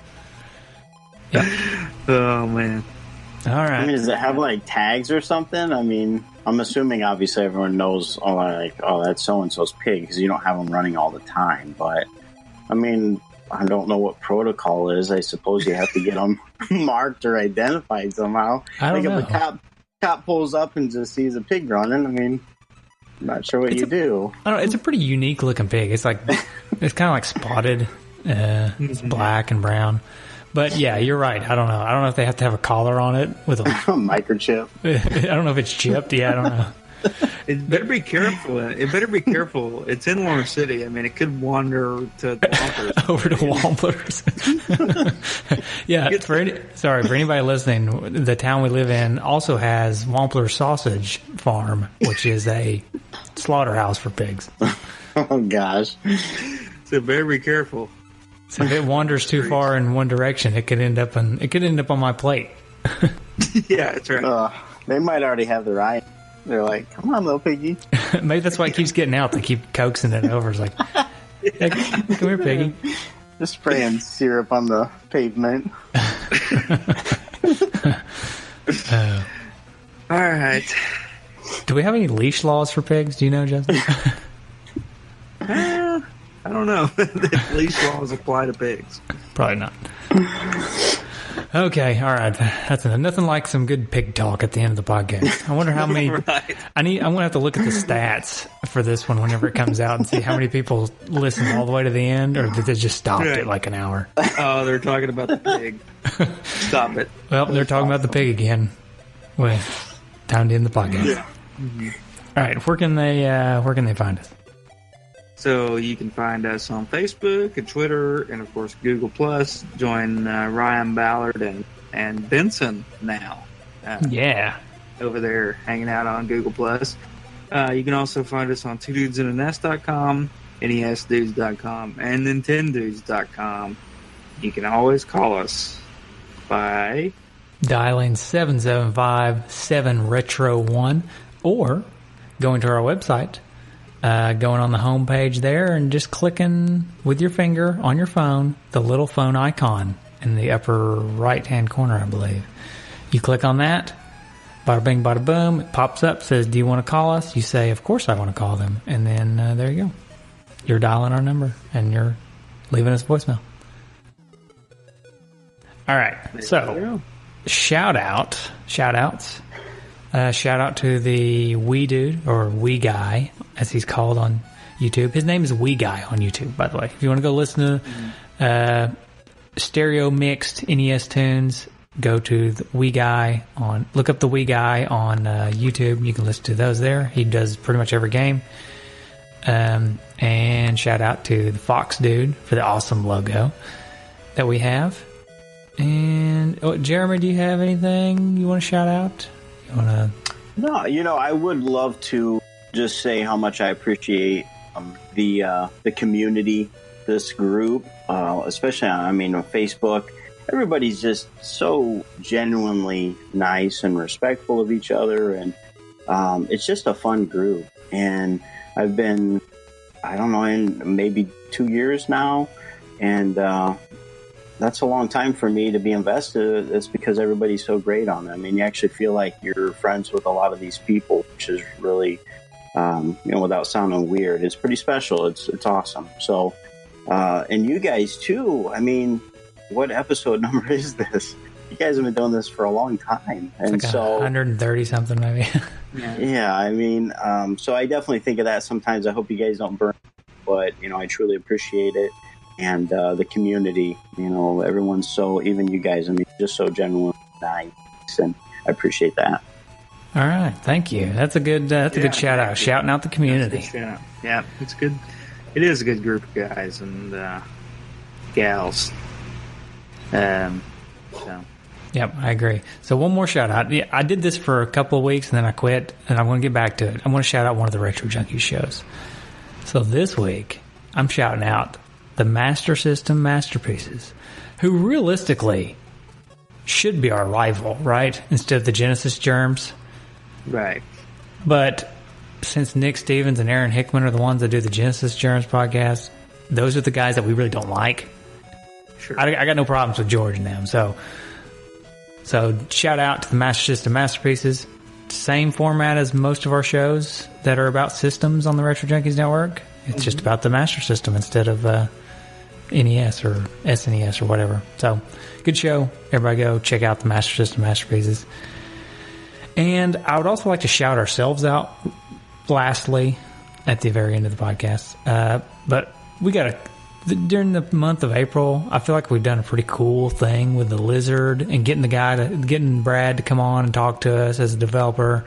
Speaker 1: Yep.
Speaker 2: Oh, man.
Speaker 1: All right.
Speaker 3: I mean, does it have like tags or something? I mean, I'm assuming obviously everyone knows, that's so-and-so's pig, because you don't have them running all the time. But, I mean, I don't know what protocol is. I suppose you have to get them marked or identified somehow.
Speaker 1: I don't know.
Speaker 3: If a cop cop pulls up and just sees a pig running, I mean, I'm not sure what you do.
Speaker 1: I don't know, it's a pretty unique looking pig. It's like it's kind of like spotted. It's black and brown. But yeah, you're right. I don't know. I don't know if they have to have a collar on it with a
Speaker 3: microchip.
Speaker 1: I don't know if it's chipped. Yeah, I don't know.
Speaker 2: It better be careful. It better be careful. It's in Lawrence City. I mean, it could wander to Wamplers.
Speaker 1: Over to Wamplers. Yeah. For anybody listening, the town we live in also has Wampler Sausage Farm, which is a slaughterhouse for pigs.
Speaker 3: Oh gosh.
Speaker 2: So better be careful.
Speaker 1: So if it wanders too far in one direction, it could end up on my plate.
Speaker 2: Yeah, that's right.
Speaker 3: They might already have their eye. They're like, "Come on, little piggy."
Speaker 1: Maybe that's why it keeps getting out. They keep coaxing it over. It's like, hey, come here, piggy.
Speaker 3: Just spraying syrup on the pavement.
Speaker 2: All right.
Speaker 1: Do we have any leash laws for pigs? Do you know, Justin?
Speaker 2: I don't know if leash laws apply to pigs.
Speaker 1: Probably not. Okay, all right. That's enough. Nothing like some good pig talk at the end of the podcast. I wonder how many.
Speaker 2: Right.
Speaker 1: I'm gonna have to look at the stats for this one whenever it comes out and see how many people listened all the way to the end, or did they just stop at like an hour?
Speaker 2: Oh, they're talking about the pig. Stop it.
Speaker 1: Well, they're talking about the pig again. Well, time to end the podcast.
Speaker 2: Yeah. Mm-hmm.
Speaker 1: All right, where can they find us?
Speaker 2: So you can find us on Facebook and Twitter and, of course, Google+. Join Ryan Ballard and Benson now.
Speaker 1: Yeah.
Speaker 2: Over there hanging out on Google+. You can also find us on twodudesinaNest.com, nesdudes.com, and nintendudes.com. You can always call us by
Speaker 1: dialing 775-7-RETRO-1 or going to our website. Going on the home page there and just clicking with your finger on your phone, the little phone icon in the upper right-hand corner, I believe. You click on that, bada bing, bada boom, it pops up, says, do you want to call us? You say, of course I want to call them. And then there you go. You're dialing our number and you're leaving us a voicemail. All right. So, shout-outs. Shout out to the Wee Dude, or Wee Guy, as he's called on YouTube. His name is Wee Guy on YouTube, by the way. If you want to go listen to stereo mixed NES tunes, go to the Wee Guy look up the Wee Guy on YouTube. You can listen to those there. He does pretty much every game. And shout out to the Fox Dude for the awesome logo that we have. And Jeremy, do you have anything you want to shout out?
Speaker 3: No, I would love to just say how much I appreciate the community, this group, especially on Facebook. Everybody's just so genuinely nice and respectful of each other, and it's just a fun group. And I've been, I don't know, in maybe 2 years now, and that's a long time for me to be invested. It's because everybody's so great on them. You actually feel like you're friends with a lot of these people, which is really, without sounding weird, it's pretty special. It's awesome. So, and you guys too. What episode number is this? You guys have been doing this for a long time, and
Speaker 1: like
Speaker 3: so
Speaker 1: 130 something maybe.
Speaker 3: Yeah. So I definitely think of that sometimes. I hope you guys don't burn, but I truly appreciate it. And the community, everyone's so, even you guys, just so genuine, nice, and I appreciate that.
Speaker 1: All right, thank you. That's a good good shout out. Shouting out the community.
Speaker 2: Shout out. Yeah, it's good. It is a good group of guys and gals. So.
Speaker 1: Yep, I agree. So one more shout out. Yeah, I did this for a couple of weeks and then I quit, and I'm going to get back to it. I'm going to shout out one of the Retro Junkies shows. So this week, I'm shouting out the Master System Masterpieces, who realistically should be our rival, right? Instead of the Genesis Germs.
Speaker 2: Right.
Speaker 1: But since Nick Stevens and Aaron Hickman are the ones that do the Genesis Germs podcast, those are the guys that we really don't like.
Speaker 2: Sure.
Speaker 1: I got no problems with George and them. So shout out to the Master System Masterpieces. Same format as most of our shows that are about systems on the Retro Junkies Network. It's just about the Master System instead of NES or SNES or whatever. So, good show. Everybody go check out the Master System Masterpieces. And I would also like to shout ourselves out lastly at the very end of the podcast. But we got during the month of April, I feel like we've done a pretty cool thing with the Lizard and getting Brad to come on and talk to us as a developer,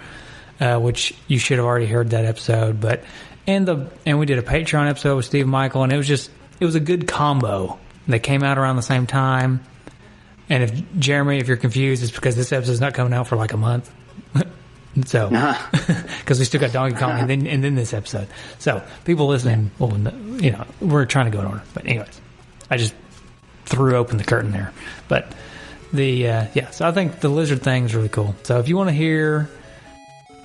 Speaker 1: which you should have already heard that episode. And we did a Patreon episode with Steve Michael, and it was a good combo. They came out around the same time. And if you're confused, it's because this episode's not coming out for like a month. So, because we still got Donkey Kong and then this episode. So, people listening, well, we're trying to go in order. But anyways, I just threw open the curtain there. But so I think the Lizard thing is really cool. So, if you want to hear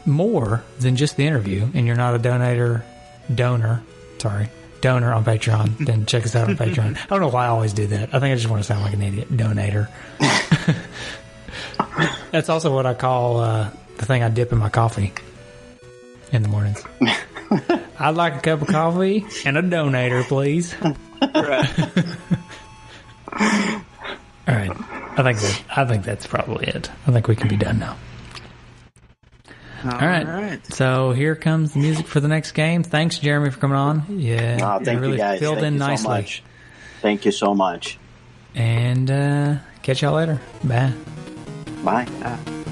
Speaker 1: more than just the interview, and you're not a donor on Patreon, then check us out on Patreon. I don't know why I always do that. I think I just want to sound like an idiot. Donator. That's also what I call the thing I dip in my coffee in the mornings. I'd like a cup of coffee and a donator, please. All right. I think that's probably it. I think we can be done now. All right. So here comes the music for the next game. Thanks, Jeremy, for coming on. Yeah.
Speaker 3: Thank
Speaker 1: really
Speaker 3: you, guys.
Speaker 1: Filled
Speaker 3: thank
Speaker 1: in
Speaker 3: you
Speaker 1: nicely.
Speaker 3: So much. Thank you so much.
Speaker 1: And catch y'all later. Bye.
Speaker 3: Bye.